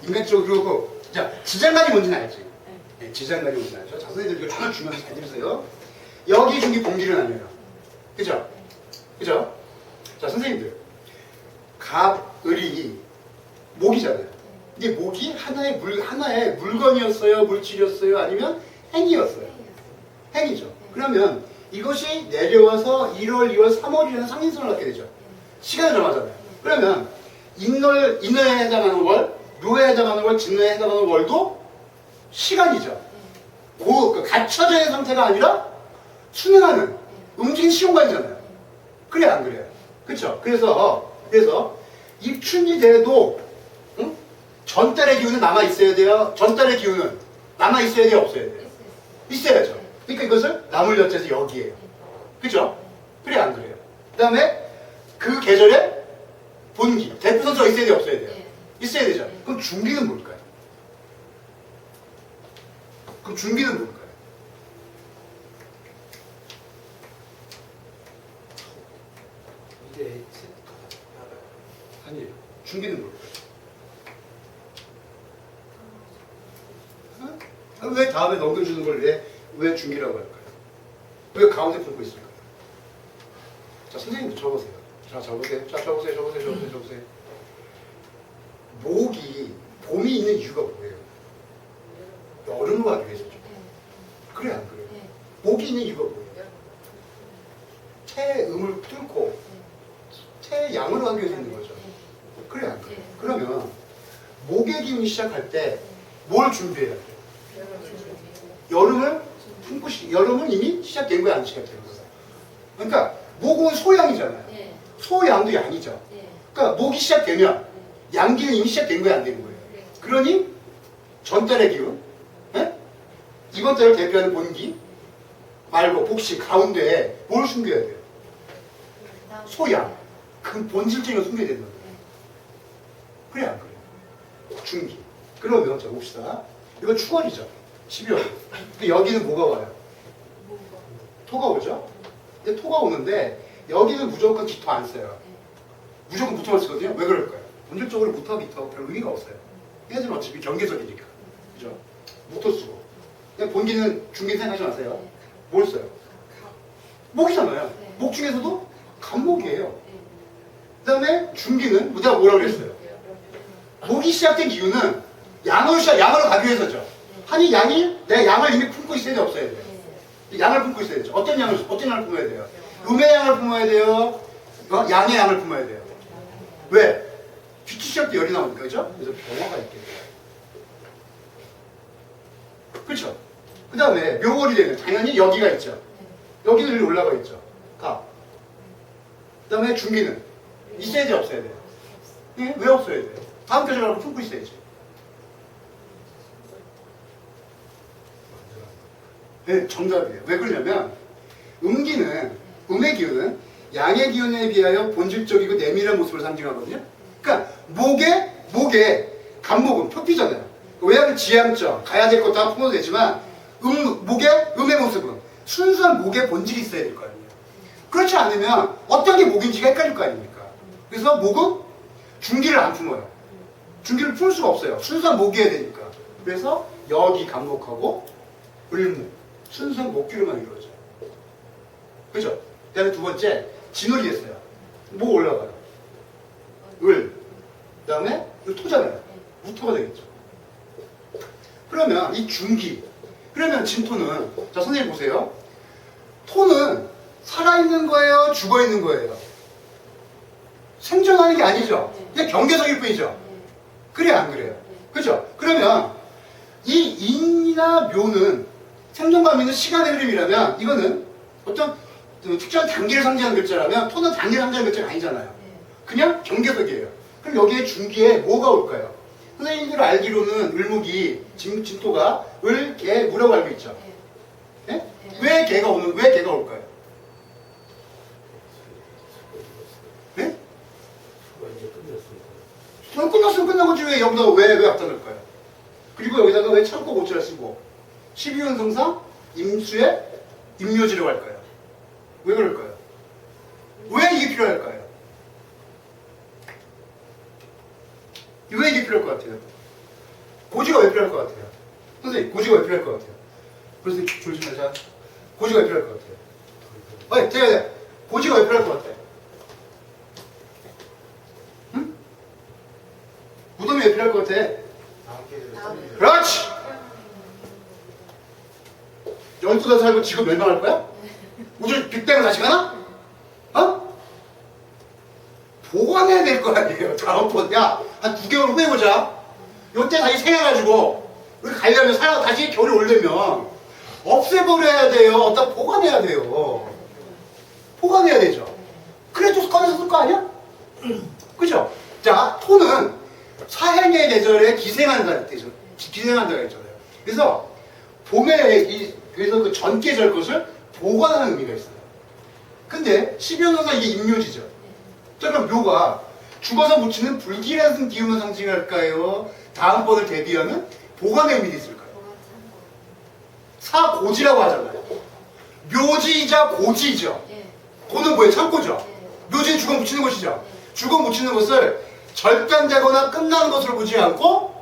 인간적으로 자 지장간이 뭔지는 알지? 네, 지장간이 뭔지는 알죠? 자 선생님들 이거 쫙 주면서 잘 들으세요. 여기 중기 본기를 나뉘어요. 그죠? 그죠? 자 선생님들 갑을이 목이잖아요. 근데 목이 하나의 물건이었어요? 물질이었어요? 아니면 행이었어요? 행이죠. 그러면 이것이 내려와서 1월, 2월, 3월이라는 상인선을 갖게 되죠. 시간을 정하잖아요. 그러면 인월에 해당하는 월, 묘에 해당하는 월, 진월에 해당하는 월도 시간이죠. 그 갇혀져 있는 상태가 아니라 순행하는 움직이는 시공간이잖아요. 그래 안 그래요? 그렇죠? 그래서 입춘이 돼도 전달의 기운은 남아 있어야 돼요. 전달의 기운은 남아 있어야 돼요, 없어야 돼요? 있어야죠. 그러니까 이것을 나물 엿에서 여기에요. 그죠? 그래 안 그래요? 그 다음에 그 계절에 본기 대표 선수가 있어야 돼요, 없어야 돼요? 있어야 되죠. 그럼 중기는 뭘까요? 아니에요. 중기는 뭘까요? 왜 다음에 넘겨주는 걸 왜 중기라고 할까요? 왜 가운데 풀고 있을까요? 자, 선생님도 적으세요. 자, 적으세요. 목이, 봄이 있는 이유가 뭐예요? 여름으로 가기 위해서죠. 그래, 안 그래요? 목이 있는 이유가 뭐예요? 태음을 뚫고 태양으로 가기 위해서 있는 거죠. 그래, 안 그래요? 그러면 목의 기운이 시작할 때 뭘 준비해야 돼요? 여름은 이미 시작된 거야, 안 시작된 거야? 그러니까 목은 소양이잖아요. 소양도 양이죠. 그러니까 목이 시작되면 양기는 이미 시작된 거야, 안 되는 거예요? 그러니 전달의 기운, 이번 달을 대표하는 본기 말고 복시 가운데에 뭘 숨겨야 돼요? 소양. 그 본질적인 걸 숨겨야 된다. 그래 안 그래요? 중기. 그러면 자 봅시다. 이거 축월이죠. 12월. 근데 여기는 뭐가 와요? 뭐가? 토가 오죠? 근데 토가 오는데 여기는 무조건 기토 안 써요. 무조건 무토만 쓰거든요. 왜 그럴까요? 본질적으로 무토하고 기토하고 별 의미가 없어요. 얘네들은 어차피 경계석이니까. 그죠? 무토 쓰고. 그냥 본기는 중기 생각하지 마세요. 뭘 써요? 목이잖아요. 네. 목 중에서도 간목이에요. 네. 그 다음에 중기는 내가 뭐라고 그랬어요? 목이 시작된 이유는 양으로 가기 위해서죠. 아니 양이 내가 양을 이미 품고 있어야 돼 없어야 돼요? 양을 품고 있어야 되죠. 어떤 양을 품어야 돼요? 음의 양을 품어야 돼요? 양의 양을 품어야 돼요? 왜? 귀치 시작 때 열이 나오니까 그죠? 그래서 병화가 있게 돼요. 그렇죠? 그 다음에 묘월이 되면 당연히 여기가 있죠. 여기는 여기 올라가 있죠. 가. 그 다음에 중기는 있어야 돼 없어야 돼요? 예? 왜 없어야 돼요? 다음 계절하고 품고 있어야지. 네, 정답이에요. 왜 그러냐면 음기는 음의 기운은 양의 기운에 비하여 본질적이고 내밀한 모습을 상징하거든요. 그러니까 목에 간목은 표피잖아요. 왜냐하면 지향점 가야 될 것 다 품어도 되지만 음의 모습은 순수한 목의 본질이 있어야 될 거 아니에요. 그렇지 않으면 어떤 게 목인지가 헷갈릴 거 아닙니까? 그래서 목은 중기를 안 품어요. 중기를 품을 수가 없어요. 순수한 목이어야 되니까. 그래서 여기 간목하고 을목 순수한 목기로만 이루어져요. 그죠? 그 다음에 두 번째 진월이 됐어요. 목 올라가요. 을. 그 다음에 토잖아요. 무토가 되겠죠. 그러면 이 중기. 그러면 진토는 자 선생님 보세요. 토는 살아있는 거예요? 죽어있는 거예요? 생존하는 게 아니죠. 그냥 경계석일 뿐이죠. 그래 안 그래요? 그죠? 그러면 이 인이나 묘는 생존감 있는 시간의 흐름이라면 이거는 어떤 특정한 단계를 상징하는 글자라면 토는 단계를 상징하는 글자가 아니잖아요. 그냥 경계석이에요. 그럼 여기에 중기에 뭐가 올까요? 선생님들 알기로는 을목이 진토가 을, 개, 무라고 알고 있죠. 예? 왜 개가 올까요? 예? 그럼 끝났으면 끝난 거지 왜 여기다가 왜 앞다 넣을까요? 그리고 여기다가 왜 창고 고치를 쓰고 12운 성상 임수에 임묘지라고 할까요? 왜 그럴까요? 왜 이게 필요할까요? 왜 이게 필요할 것 같아요? 고지가 왜 필요할 것 같아요? 선생님, 고지가 왜 필요할 것 같아요? 그래서 조심하자. 고지가 왜 필요할 것 같아요? 제가 고지가 왜 필요할 것 같아요? 응? 무덤이 왜 필요할 것 같아? 그렇지! 12달 살고 지금 멸망할 거야? 우주 빅뱅을 다시 가나? 어? 보관해야 될 거 아니에요. 다음번 야, 한 9개월 후에 보자. 요때 다시 생겨가지고 우리 가려면 다시 겨울이 오려면 없애버려야 돼요. 어디다 보관해야 돼요. 보관해야 되죠. 그래도 꺼내서 쓸 거 아니야? 그죠? 자, 토는 사행의 계절에 기생한다는 뜻이죠. 기생한다고 했잖아요. 그래서 그래서 그 전 계절 것을 보관하는 의미가 있어요. 근데 12연성상 이게 임묘지죠. 자, 그럼 묘가 죽어서 묻히는 불길한 기운을 상징할까요? 다음번을 대비하는 보관의 의미도 있을까요? 사고지라고 하잖아요. 묘지이자 고지이죠. 고는 뭐예요? 창고죠. 묘지는 죽어 묻히는 것이죠. 죽어 묻히는 것을 절단되거나 끝나는 것으로 보지 않고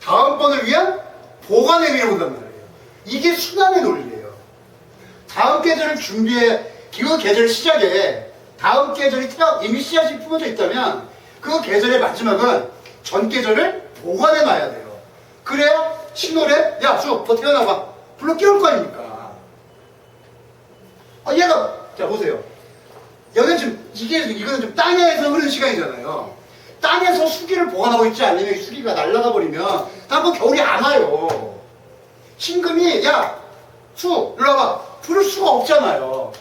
다음번을 위한 보관의 의미로 본단 말이에요. 이게 순환의 논리예요. 다음 계절을 그 계절 시작에 다음 계절이 이미 씨앗이 품어져 있다면 그 계절의 마지막은 전 계절을 보관해 놔야 돼요. 그래야 신월에 야 쭉 더 태어나봐 불러 끼울 거 아닙니까? 얘가 자 보세요. 여기는 지금 이거는 좀 땅에서 흐르는 시간이잖아요. 땅에서 수기를 보관하고 있지 않으면 이 수기가 날아가 버리면 다음번 겨울이 안 와요. 신금이 수 일로 와봐 부를 수가 없잖아요.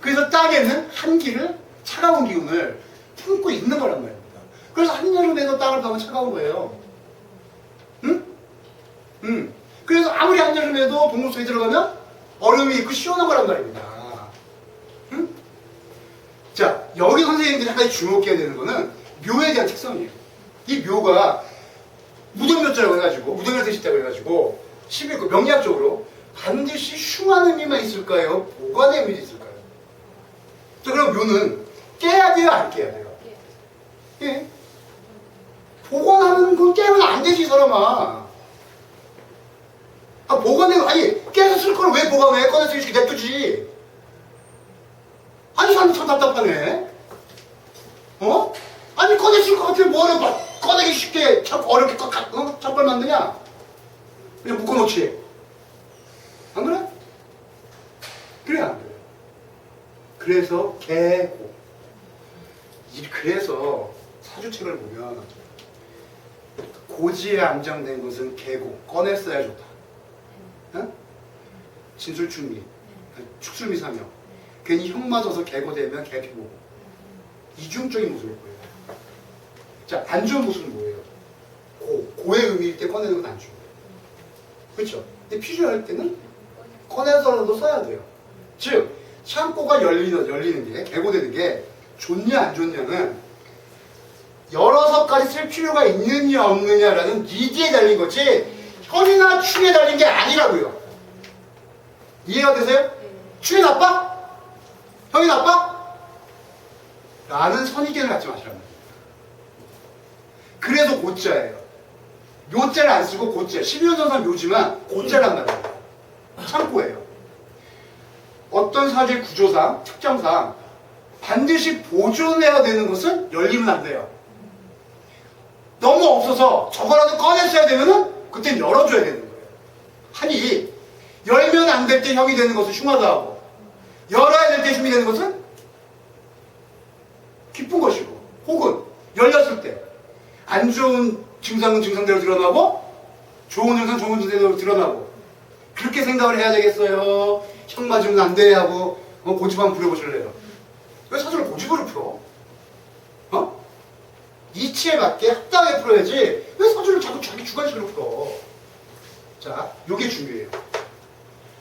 그래서 땅에는 한기를 차가운 기운을 품고 있는 거란 말입니다. 그래서 한여름에도 땅을 파면 차가운 거예요. 응? 그래서 아무리 한여름에도 동물 속에 들어가면 얼음이 있고 시원한 거란 말입니다. 응? 자, 여기 선생님들이 한 가지 주목해야 되는 거는 묘에 대한 특성이에요. 이 묘가 무덤묘자라고 해가지고 무덤에 드셨다고 해가지고 그 명리학적으로 반드시 흉한 의미만 있을까요? 보관의 의미도 있을까요? 자, 그럼 묘는 깨야 돼요? 안 깨야 돼요? 예. 보관하는 건 깨면 안 되지, 이 사람아. 아, 보관해. 아니, 깨서 쓸 걸 왜 보관해? 꺼내서 이렇게 냅두지. 아니, 사람 참 답답하네. 어? 아니, 꺼내 쓸 것 같으면 뭐하러 꺼내기 쉽게 참 어렵게 첫발 만드냐? 그냥 묶어놓지. 안 그래? 그래, 안 그래? 그래서 개고. 그래서 사주책을 보면 고지에 안정된 것은 개고. 꺼냈어야 좋다. 응? 진술충미, 축술미상형. 괜히 형 맞아서 개고되면 개피고. 이중적인 모습을 보여요. 자, 안 좋은 모습은 뭐예요? 고의 의미일 때 꺼내는 건 안 좋은 거예요. 그렇죠? 근데 필요할 때는 꺼내서라도 써야 돼요. 즉, 창고가 열리는 게, 개고되는 게 좋냐 안 좋냐는 여러 석까지 쓸 필요가 있느냐 없느냐라는 니즈에 달린 거지 혈이나 축에 달린 게 아니라고요. 이해가 되세요? 축이 나빠? 형이 나빠? 라는 선입견을 갖지 마시라는 거예요. 그래서 고자예요. 묘자를 안 쓰고 고자. 12년전선 묘지만 고자란 말이에요. 창고예요. 어떤 사주의 구조상, 특정상 반드시 보존해야 되는 것은 열리면 안 돼요. 너무 없어서 저거라도 꺼냈어야 되면은 그땐 열어줘야 되는 거예요. 아니, 열면 안 될 때 형이 되는 것은 흉하다 하고 열어야 될 때 흉이 되는 것은 기쁜 것이고 혹은 열렸을 때 안 좋은 증상은 증상대로 드러나고 좋은 증상 좋은 증상대로 드러나고 그렇게 생각을 해야 되겠어요. 형 맞으면 안 돼 하고 고집 한번 부려보실래요? 왜 사주를 고집으로 풀어? 어? 이치에 맞게 합당하게 풀어야지 왜 사주를 자꾸 자기 주관식으로 풀어? 자, 요게 중요해요.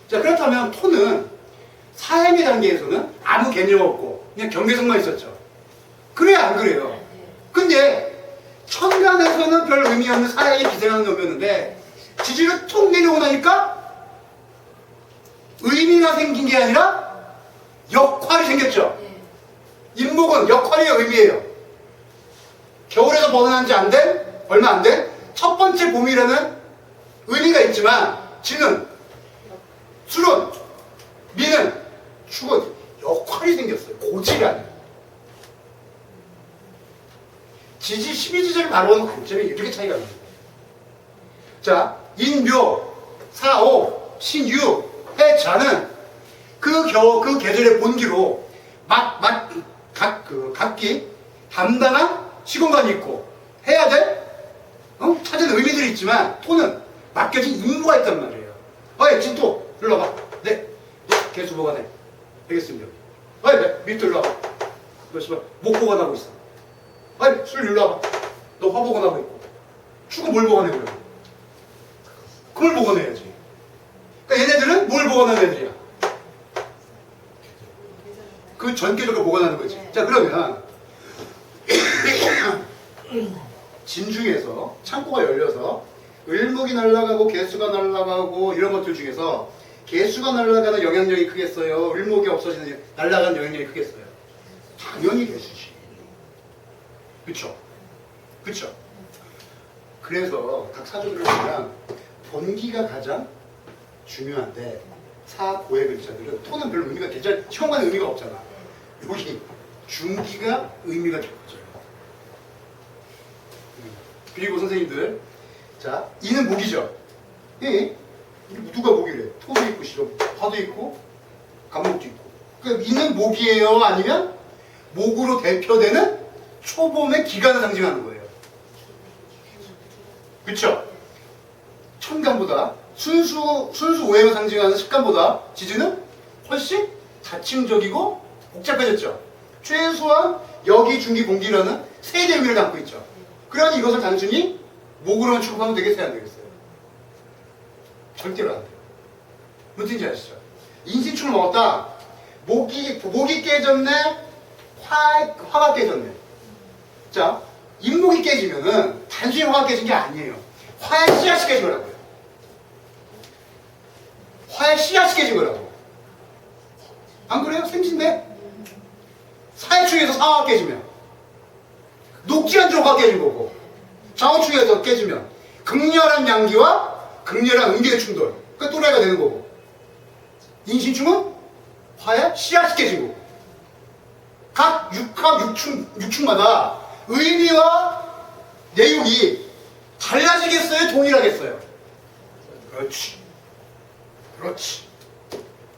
자, 그렇다면 토는 사행의 단계에서는 아무 개념 없고 그냥 경계성만 있었죠. 그래야 안 그래요? 근데 천간에서는 별 의미 없는 사행에 기생하는 놈이었는데 지지를 툭 내려오고 나니까 의미가 생긴 게 아니라 역할이 생겼죠. 인목은 역할이에요, 의미예요. 겨울에서 벗어난 지 안 된, 얼마 안 된 첫 번째 봄이라는 의미가 있지만 지는, 술은, 미는, 축은 역할이 생겼어요. 고지가 아니에요. 지지 12지지를 바라보는 관점이 이렇게 차이가 납니다. 자, 인묘, 사오, 신유, 해자는 그 계절의 본기로 각기 담당한 시공간이 있고 해야 될 찾은 의미들이 있지만 토는 맡겨진 임무가 있단 말이에요. 어이 진토 일로 와봐. 네 개수 보관해. 알겠습니다. 어이 네 밑도 일로 와봐. 너 씨발 목 보관하고 있어. 어이 술 일로 와봐. 너 화 보관하고 있고. 축은 뭘 보관해 그래? 그걸 보관해야지. 그러니까 얘네들은 뭘 보관하는 애들이야? 그 전계적으로 보관하는 거지. 자, 그러면 진 중에서 창고가 열려서 을목이 날아가고 개수가 날아가고 이런 것들 중에서 개수가 날아가는 영향력이 크겠어요? 을목이 없어지는 날아가는 영향력이 크겠어요? 당연히 개수지. 그쵸? 그쵸? 그래서 각 사주들을 보면 본기가 가장 중요한데 사고의 글자들은 토는 별로 의미가 대체 시험관에 의미가 없잖아. 여기 중기가 의미가 적어져요. 그리고 선생님들, 자 이는 목이죠. 예? 누가 목이래? 토도 있고 화도 있고 간목도 있고. 그러니까 이는 목이에요? 아니면 목으로 대표되는 초봄의 기간을 상징하는 거예요. 그쵸? 천간보다 순수 오행을 상징하는 식간보다 지지는 훨씬 다층적이고 복잡해졌죠. 최소한 여기 중기 공기라는 세대 의미를 갖고 있죠. 그러니 이것을 단순히 목으로만 취급하면 되겠어요, 안 되겠어요? 절대로 안 돼요. 무슨 뜻인지 아시죠? 인신충을 먹었다. 목이 깨졌네. 화가 깨졌네. 자, 인목이 깨지면은 단순히 화가 깨진 게 아니에요. 화의 씨앗이 깨진 거라고요. 화의 씨앗이 깨진 거라고. 안 그래요? 생진데? 사회충에서 사화가 깨지면 녹지한 조가 깨진 거고, 좌우충에서 깨지면 극렬한 양기와 극렬한 음기의 충돌, 그 또라이가 되는 거고, 인신충은 화의 씨앗이 깨진 거고. 각 육축마다 의미와 내용이 달라지겠어요? 동일하겠어요? 그렇지. 그렇지.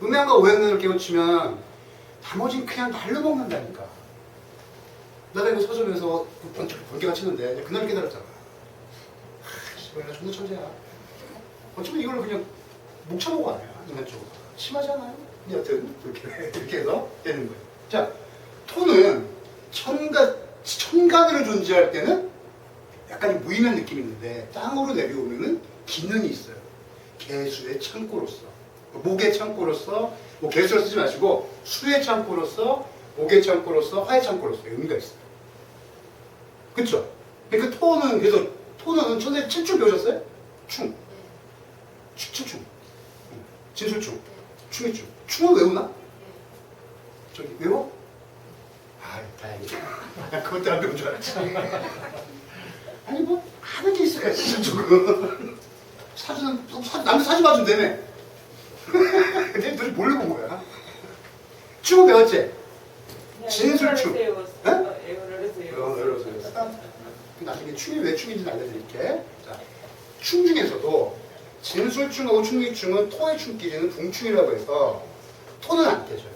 음양과 오행론을 깨우치면 나머지는 그냥 날로 먹는다니까. 내가 이거 서점에서 번개가 치는데 이제 그날 깨달았잖아. 내가 존나 천재야. 어쩌면 이걸로 그냥 목 쳐보고 아니야. 인간적으로. 심하지 않아요? 근데 여튼 이렇게 해서 되는 거예요. 자, 토는 천간으로 존재할 때는 약간 무의미한 느낌이 있는데 땅으로 내려오면은 기능이 있어요. 개수의 창고로서, 목의 창고로서, 뭐 개수를 쓰지 마시고 수의 창고로서, 목의 창고로서, 화의 창고로서 의미가 있어요. 그쵸? 그러니까 토는, 그래서 토는 천재 7충 배우셨어요? 충. 7충. 진술충. 충이충. 충은 외우나? 저기 외워? 아, 다행이다. 그것도 안 배운 줄 알았지. 아니 뭐 하는 게 있어야지 저쪽은. 남들 사진 봐주면 되네. 근데 너희 뭘로 본 거야? 충은 배웠지? 진술충. 나중에 충이 왜 충인지 알려드릴게. 자, 충 중에서도 진술충하고 충리충은 토의 충끼리는 붕충이라고 해서 토는 안 깨져요.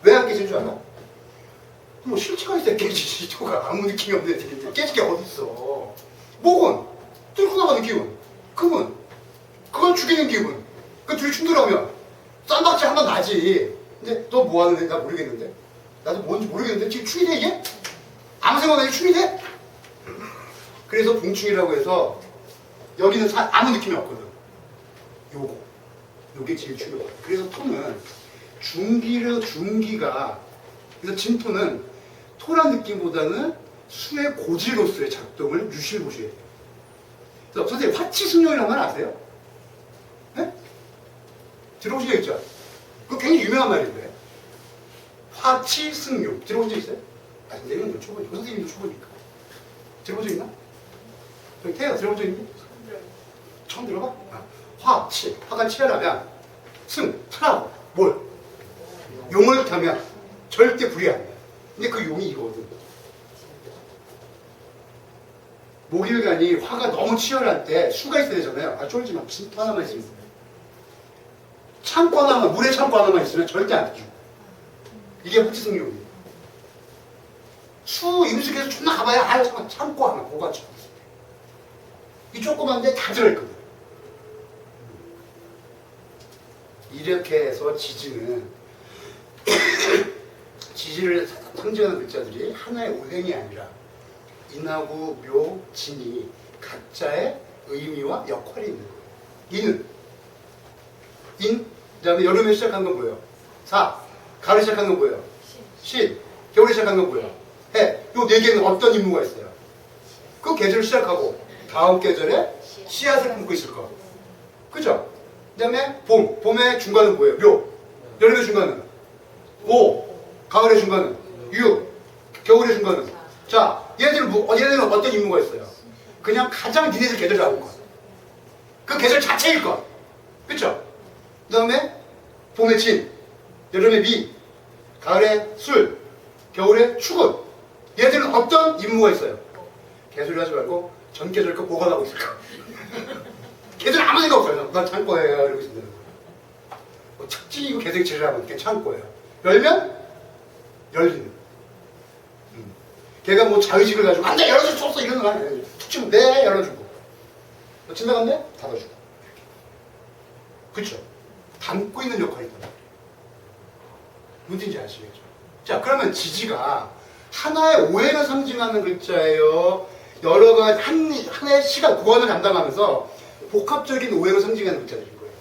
왜 안 깨진 줄 알아? 뭐 실체가 있어야 깨지지. 토가 아무 느낌이 없는 애들인데 깨질 게 어딨어. 목은 뚫고 나가는 기운, 금은 그걸 죽이는 기분. 그 둘이 충돌하면 쌈박질 한번 나지. 근데 너 뭐 하는 애? 나 모르겠는데. 나도 뭔지 모르겠는데 지금 충이 돼 이게? 아무 생각 없이 충이 돼? 그래서 붕충이라고 해서 여기는 아무 느낌이 없거든. 요게 제일 중요해. 그래서 토는 중기가 그래서 진토는 토란 느낌보다는 수의 고지로서의 작동을 유심히 보셔야 돼요. 그래서 선생님 화치승용이라는 말 아세요? 네? 들어보신 적 있죠? 그거 굉장히 유명한 말인데 화치승용 들어본 적 있어요? 아 선생님은 초보니까 선생님도 초보니까 들어본 적 있나? 저기 태야 들어본 적 있니? 처음 들어봐? 아, 화, 치, 화가 치열하면 승, 차라고 뭘? 용을 타면 절대 불이 아니야. 근데 그 용이 이거거든. 목일간이 화가 너무 치열할 때 수가 있어야 되잖아요. 아 쫄지 마. 진토 하나만 있으면 창고 하나만, 물에 창고 하나만 있으면 절대 안 되죠. 이게 화치승용이에요. 수 임숙에서 존나 가봐야 아유 잠깐 창고 하나 뭐가 있어. 이 조그만데 다 들어있거든. 이렇게 해서 지지는 지지를 상징하는 글자들이 하나의 오행이 아니라 인하고 묘, 진이 각자의 의미와 역할이 있는 거예요. 인, 그 다음에 여름에 시작한 건 뭐예요? 사, 가을에 시작한 건 뭐예요? 신, 겨울에 시작한 건 뭐예요? 해. 요 네 개는 어떤 임무가 있어요? 그 계절을 시작하고 다음 계절에 씨앗을 품고 있을 거. 그죠? 그 다음에 봄, 봄의 중간은 뭐예요? 묘. 여름의 중간은 오, 가을의 중간은 유, 겨울의 중간은 자, 얘네들은 어떤 임무가 있어요? 그냥 가장 니네들 계절 잡은 것. 그 계절 자체일 것. 그쵸? 그 다음에 봄의 진, 여름의 미, 가을의 술, 겨울의 축은 얘들은 어떤 임무가 있어요? 개소리 하지 말고 전 계절 거 보관하고 있을 거. 걔들 아무 생각 없어요. 난 창고예요. 이러고 있습니다. 뭐 특징이고 계속 지르라면 그게 창고예요. 열면 열리는. 걔가 뭐 자의식을 가지고 안돼 열어줄 수 없어 이러는 거 아니에요. 툭 치면 네 열어주고 너 침 나갔네? 닫아주고. 그쵸? 담고 있는 역할이 있단 말이에요. 뭔지 아시겠죠? 자 그러면 지지가 하나의 오행을 상징하는 글자예요. 여러 가지 하나의 시간 구원을 담당하면서 복합적인 오행을 상징하는 글자들인 거예요.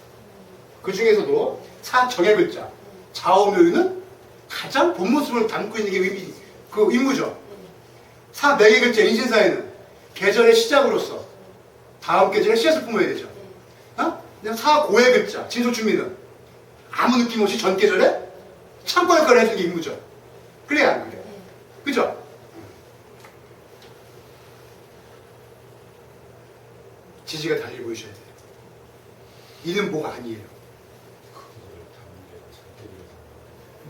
그 중에서도 사정의 글자 좌오묘유는 가장 본 모습을 담고 있는 게 그 임무죠. 사명의 글자 인신사에는 계절의 시작으로서 다음 계절에 씨앗을 품어야 되죠. 어? 사고의 글자 진소충미는 아무 느낌 없이 전계절에 창고 역할을 해주는 게 임무죠. 그래 안 그래? 그죠? 지지가 달리 보이셔야 돼요. 이는 뭐가 아니에요.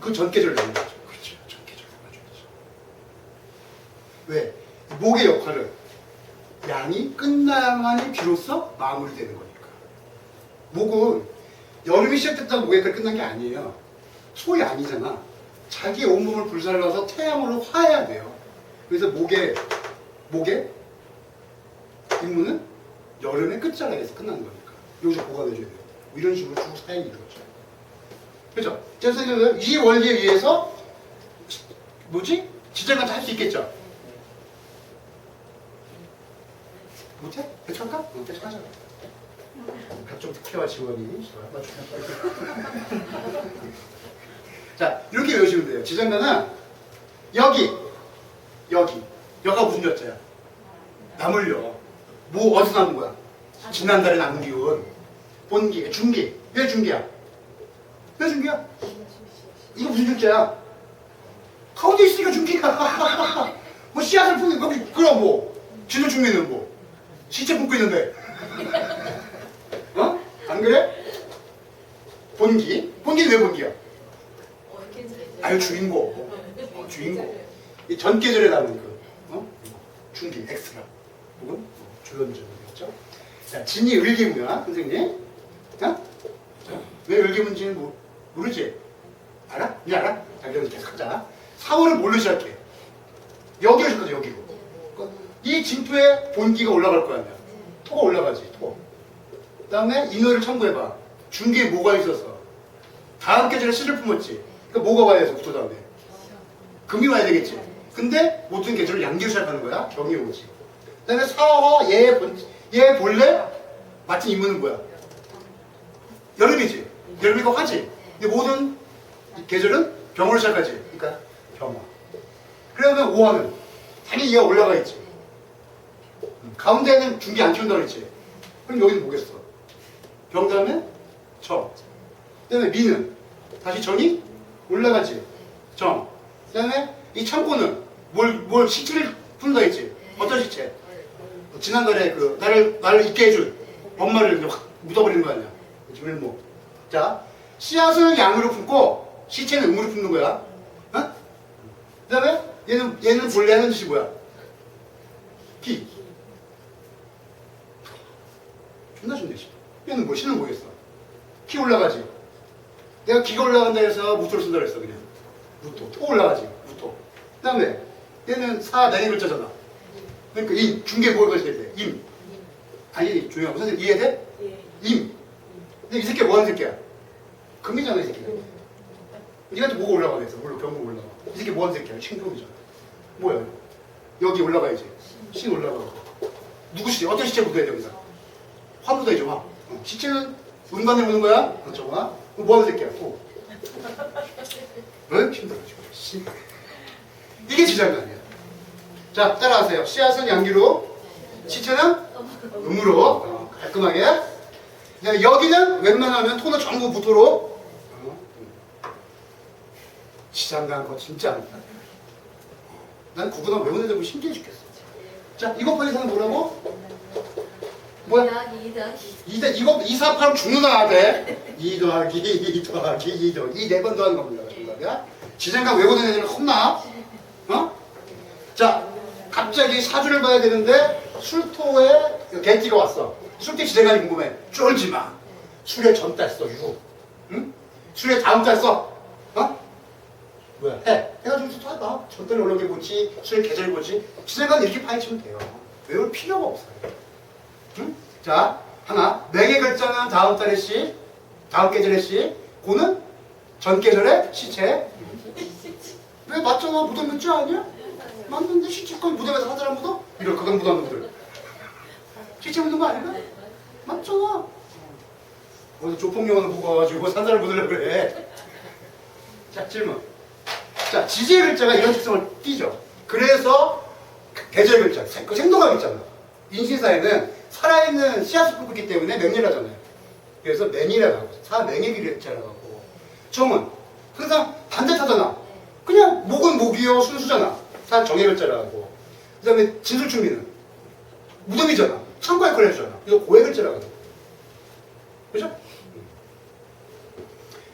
그 전계절 나오는 거죠. 그렇죠. 전계절 나와줘야죠. 왜? 목의 역할은 양이 끝나야만이 비로소 마무리되는 거니까. 목은 여름이 시작됐다고 목의 역할이 끝난 게 아니에요. 소이 아니잖아. 자기 온몸을 불살라서 태양으로 화해야 돼요. 그래서 목의 임무는 여름의 끝자락에서 끝나는 거니까. 여기서 보관해줘야 돼요. 이런 식으로 쭉 사연이 이루어져요. 그죠? 그래서 이 원리에 의해서 지장까지 할 수 있겠죠? 못해? 배척할까? 배척하자. 각종 특혜와 지원이 자, 이렇게 외우시면 돼요. 지장면은 여가 무슨 몇자야? 남을요. 뭐 어디서 나는 거야? 지난달에 남은 기운. 본기, 중기. 왜 중기야? 왜 중기야? 이거 무슨 중자야? 가운데 있으니까 중기야. 뭐 씨앗을 푸는 거, 그럼 뭐 진을 중기는 뭐 시체 붓고 있는데. 어? 안 그래? 본기는 왜 본기야? 아유 주인공. 주인공. 이 전계절에 나오는 중기, 엑스트라. 혹은 조연전이었죠. 자, 진이 을기무야, 선생님. 어? 자, 왜 을기무인지는 모르지? 알아? 이제 알아? 자, 그럼 계속 하자. 4월을 뭘로 시작해? 여기로 시작하죠, 여기로. 이 진토에 본기가 올라갈 거 아니야. 토가 올라가지, 토. 그 다음에 인호를 첨부해봐. 중기에 뭐가 있어서. 다음 계절에 씨를 품었지. 그러니까 뭐가 와야 돼서 부터 다음에. 금이 와야 되겠지. 근데 모든 계절을 양기로 시작하는 거야. 경이 오지. 그 다음에 사와 얘 본래 맡은 임무는 뭐야? 여름이지. 여름이가 화지. 근데 모든 계절은 병으로 시작하지. 그러니까 병화. 그러면 5화는 당연히 얘가 올라가 있지. 가운데는 중기 안 키운다고 그랬지. 그럼 여기는 뭐겠어? 병 다음에 정. 그 다음에 미는 다시 정이 올라가지. 정. 그 다음에 이 창고는 뭘 시체를 푼다 했지. 어떤 시체? 지난달에 나를 있게 해준 엄마를 이제 확 묻어버리는 거 아니야. 일목. 자, 씨앗을 양으로 품고 시체는 음으로 품는 거야. 어? 그 다음에 얘는 본래 하는 짓이 뭐야? 기. 존나 좋네. 얘는 뭐 신은 뭐겠어? 키 올라가지. 내가 기가 올라간다 해서 무토를 쓴다 그랬어. 그냥 무토. 토 올라가지. 무토. 그 다음에 얘는 네 글자잖아. 그러니까 임. 중계 뭘 가져야 돼? 임. 아니 조용하고 선생님 이해돼? 임. 근데 이 새끼가 뭐하는 새끼야? 금이잖아 이 새끼가. 니한테 뭐가 올라가야 돼서 물론 병목 올라가. 이 새끼 뭐하는 새끼야? 신금이잖아. 뭐야? 여기 올라가야지. 신 올라가고. 누구 시체? 어떤 시체 묻어야 돼 여기서? 화 묻어야죠 화. 시체는 운반에 묻는 거야? 그렇죠 화. 뭐하는 새끼야? 또. 응? 힘들어 지금. 이게 지장간이야. 자, 따라하세요. 씨앗은 양기로, 시체는 음으로. 깔끔하게. 여기는 웬만하면 토는 전부 무토로. 지장간 거 진짜. 난 구구단 외우는 애들 보고 신기해 죽겠어. 자, 이거 판에서는 뭐라고? 뭐야? 2, 4, 8 죽는다 돼. 2 더하기 2 더하기 2 더하기 2 4번 더하는 겁니다. 정답이야. 지장간 외우는 애들은 혼나. 어? 자, 갑자기 사주를 봐야 되는데 술토에 개띠가 왔어. 술띠 지장간이 궁금해. 쫄지 마. 술에 전달 써, 6. 응? 술에 다음 달 써. 어? 뭐야? 해가지고 봐. 전달에 올라오게 보지, 술에 계절 보지. 지장간 이렇게 파헤치면 돼요. 외울 필요가 없어요. 응? 자, 하나. 맹의 글자는 다음 달에 씨, 다음 계절에 씨, 고는 전 계절에 시체. 왜 맞잖아? 무덤 묻지 아니야? 맞는데 시체권 무덤에서 사람 묻어? 이럴 그건 무덤 묻을. 시체 묻는 거 아닌가? 맞잖아. 어디 조폭영화를 보고 와가지고 산사를 묻으려고 그래. 자, 질문. 자, 지지의 글자가 이런 특성을 띠죠. 그래서 계절 글자, 그 생도감 있잖아. 인신사에는 살아있는 씨앗을 품고 있기 때문에 맹렬하잖아요. 그래서 맹이라고 하고 사맹의 글자라고 하고 정은 항상 반듯하잖아. 그냥 목은 목이요 순수잖아. 사 정액을자라고 하고. 그 다음에 진술충미는 무덤이잖아. 창고에 걸려주잖아. 그래서 고액을자라고 하고. 그죠?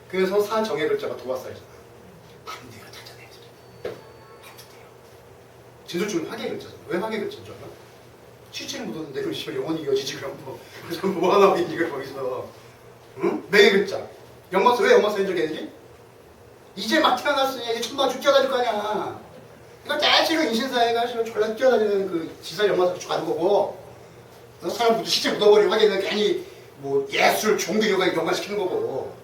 그래서 사 정액을자가 도화살이잖아. 반대로 찾아내야지. 반대로. 진술충미 화계글자잖아. 왜 화계글자인 줄 알아? 시체를 묻었는데 그럼 씨발 영원히 이어지지 그럼 뭐. 그래서 뭐 하나 이걸 거기서. 응? 맹의글자. 영마서 왜 영마서인 줄 걔들이? 이제 막 태어났으니 이제 천방쭉 뛰어다닐 거 아니야. 그러니까 대체로 인신사회가 졸라 뛰어다니는 그 지사 영마서 가는 거고, 사람 모두 시체 묻어버리고 하기에는 괜히 뭐 예술 종교교가 연관시키는 거고.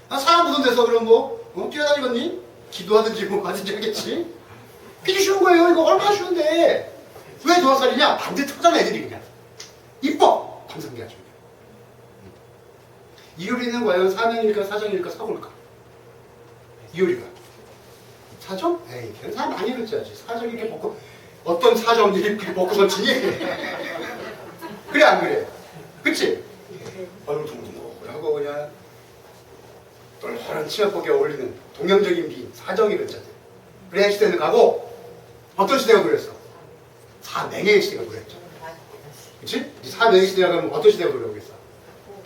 사람 묻은 데서 그럼 뭐 뛰어다니겠니? 기도하든지 뭐 하든지 하겠지. 그게 쉬운 거예요. 이거 얼마나 쉬운데. 왜 도화살이냐? 반듯하잖아 애들이 그냥. 이뻐. 반성기하죠. 이효리는 과연 사명일까 사정일까 사고일까? 이효리가 사정? 에이 걔는 사람 많이 글자지. 사정 이렇게 벗고 어떤 사정이 이렇게 벗고 설치니? 그래 안 그래? 그치? 얼굴 둥둥하고 그냥 똘똘한 치맛복에 어울리는 동양적인 미 사정의 글자들. 그래 시대는 가고 어떤 시대가 그랬어? 사맹의 시대가 그랬죠. 그치? 사맹의 시대가 가면 어떤 시대가 그러겠어?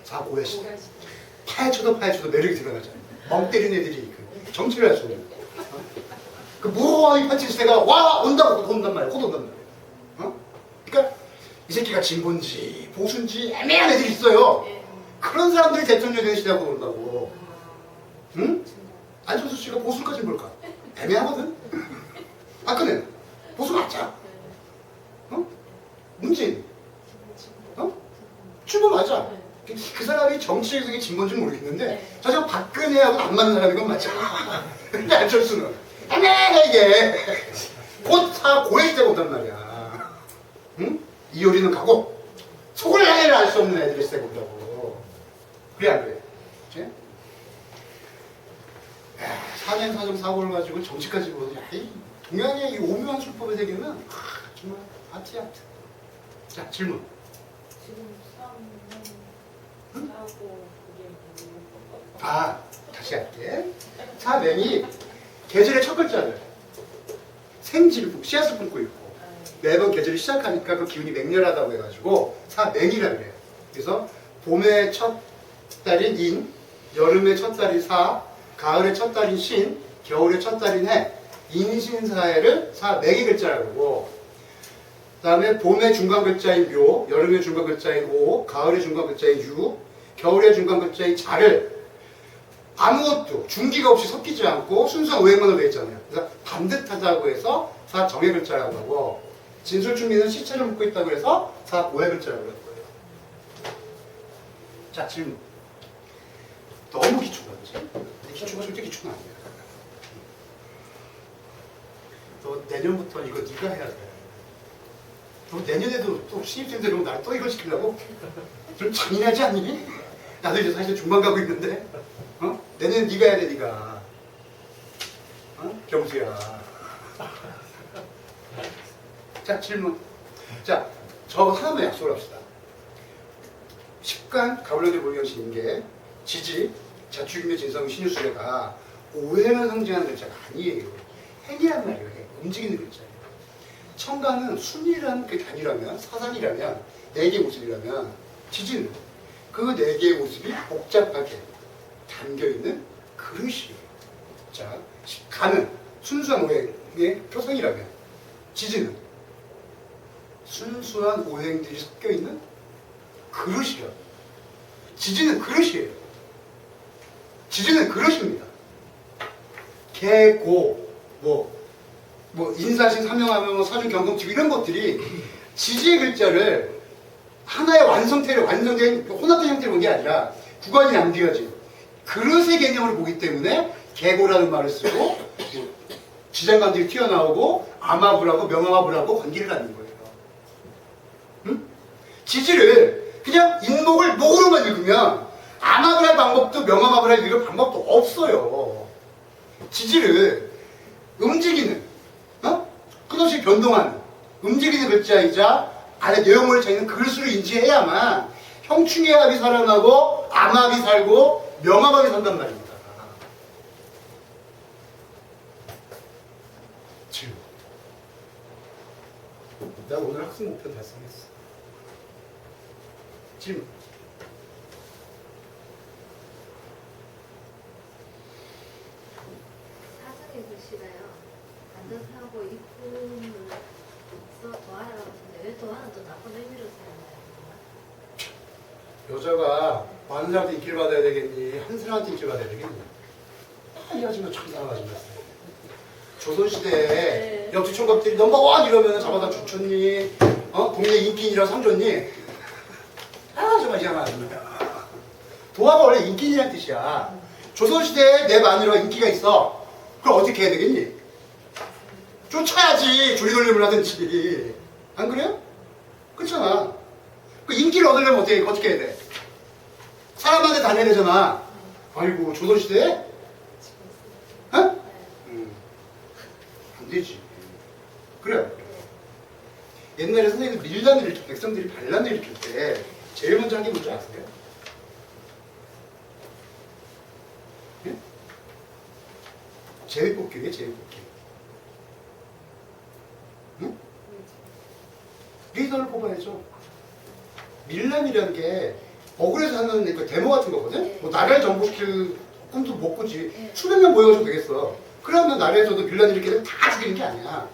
사고의 시대. 파헤쳐도 매력이 드러나잖아. 멍 때리는 애들이 그 정치를 할 수 없는. 그 무한히 판치 시대가 와 온다고 온단 말이야. 곧 온단 말이야. 그러니까 이 새끼가 진보인지 보수인지 애매한 애들이 있어요. 그런 사람들이 대통령 되는 시대가 곧 온다고. 응? 안철수 씨가 보수까지 뭘까? 애매하거든. 박근혜는 보수 맞자. 문재인. 출마 맞아. 그 사람이 정치적인 진보인지 모르겠는데 사실 박근혜하고 안 맞는 사람인 건 맞아. 근데 안철수는 애매하게 곧 고의 시대가 온단 말이야. 응? 이효리는 가고 속을 향해를 알 수 없는 애들이 시대가 온다고. 그래 안 그래? 그치? 사년 사정 사고를 가지고 정치까지 보는 동양의 이 오묘한 술법의 세계는 정말 아트야 아트. 자 질문. 다시 할게. 사맹이 계절의 첫 글자를 생질부, 씨앗을 품고 있고 매번 계절이 시작하니까 그 기운이 맹렬하다고 해가지고 사맹이라고 그래요. 그래서 봄의 첫 달인 인, 여름의 첫 달인 사, 가을의 첫 달인 신, 겨울의 첫 달인 해, 인신사해를 사맹의 글자라고 하고, 그 다음에 봄의 중간 글자인 묘, 여름의 중간 글자인 오, 가을의 중간 글자인 유, 겨울의 중간 글자인 자를 아무것도 중기가 없이 섞이지 않고 순수한 오행만으로 되어 있잖아요. 그래서 반듯하다고 해서 사 정의 글자라고 하고, 진술충미는 시체를 묻고 있다고 해서 사 고의 글자라고 하는 거예요. 자 질문. 너무 기초가 그지? 기초가 절대 기초는 아니야. 너 내년부터 이거 네가 해야 돼. 너 내년에도 또 신입생들 날 또 이걸 시키려고? 좀 잔인하지 않니? 나도 이제 사실 중반 가고 있는데 내년에 네가 해야 돼 네가. 경수야. 자 질문. 자 저 하나만 약속을 합시다. 십간 가불로대 모의경신인계 지지 자축임의 진성 신유수레가 오행을 상징하는 글자가 아니에요. 행이란 말이에요. 행. 움직이는 글자예요. 청가는 순이라는 그 단위라면, 사상이라면, 네 개의 모습이라면, 지지는 그 네 개의 모습이 복잡하게 담겨있는 그릇이에요. 자, 간은 순수한 오행의 표성이라면, 지지는 순수한 오행들이 섞여있는 그릇이라고. 지지는 그릇이에요. 지지는 그릇입니다. 개, 고, 인사신, 사명하명, 사중, 경금칙 이런 것들이 지지의 글자를 하나의 완성된 혼합된 형태로 본 게 아니라 구간이 남겨진 그릇의 개념으로 보기 때문에 개고라는 말을 쓰고 지장간들이 튀어나오고 암압을 하고 명암압을 하고 관계를 갖는 거예요. 응? 지지를 그냥 인목을 목으로만 읽으면 암압을 할 방법도 명암압을 할 이런 방법도 없어요. 지지를 움직이는 끝없이 변동하는 움직이는 글자이자 안에 내용을 적는 글수를 인지해야만 형충의 합이 살아나고 암합이 살고 명암합이 산단 말입니다. 내가 오늘 학습 목표 달성했어. 지금 사전에 글씨가요. 앉아서 하고 이쁨을 써 도와라고 하는데 왜 도와는 또 나쁜 의미로 사용해요? 여자가 많은 사람한테 인기를 받아야 되겠니? 한 사람한테 인기를 받아야 되겠니? 이 아줌마 참 이상한 아줌마였어요. 조선시대에 네. 역지 총각들이 넘버원 이러면 잡아다 죽쳤니? 동네 인기인이라 상 줬니? 정말 이상한 아줌마야. 도화가 원래 인기인이란 뜻이야. 조선시대에 내 마누라가 인기가 있어. 그럼 어떻게 해야 되겠니? 쫓아야지. 조리돌림을 하든지. 안 그래요? 그렇잖아. 그 인기를 얻으려면 어떻게 해야 돼? 사람한테 다녀야 되잖아. 아이고, 조선시대에? 어? 안 되지. 그래. 옛날에 선생님들 밀란을 일으킬 때, 백성들이 반란을 일으킬 때 제일 먼저 한 게 뭔지 아세요? 예? 제비뽑기예요, 제비뽑기. 응? 리더를 뽑아야죠. 밀란이라는 게 억울해서 하는 그 데모 같은 거거든? 네. 뭐 나라를 정복시킬 꿈도 못 꾸지. 네. 수백 명 모여가지고 되겠어. 그러면 나라에서도 밀란 일으키면 다 죽이는 게 아니야.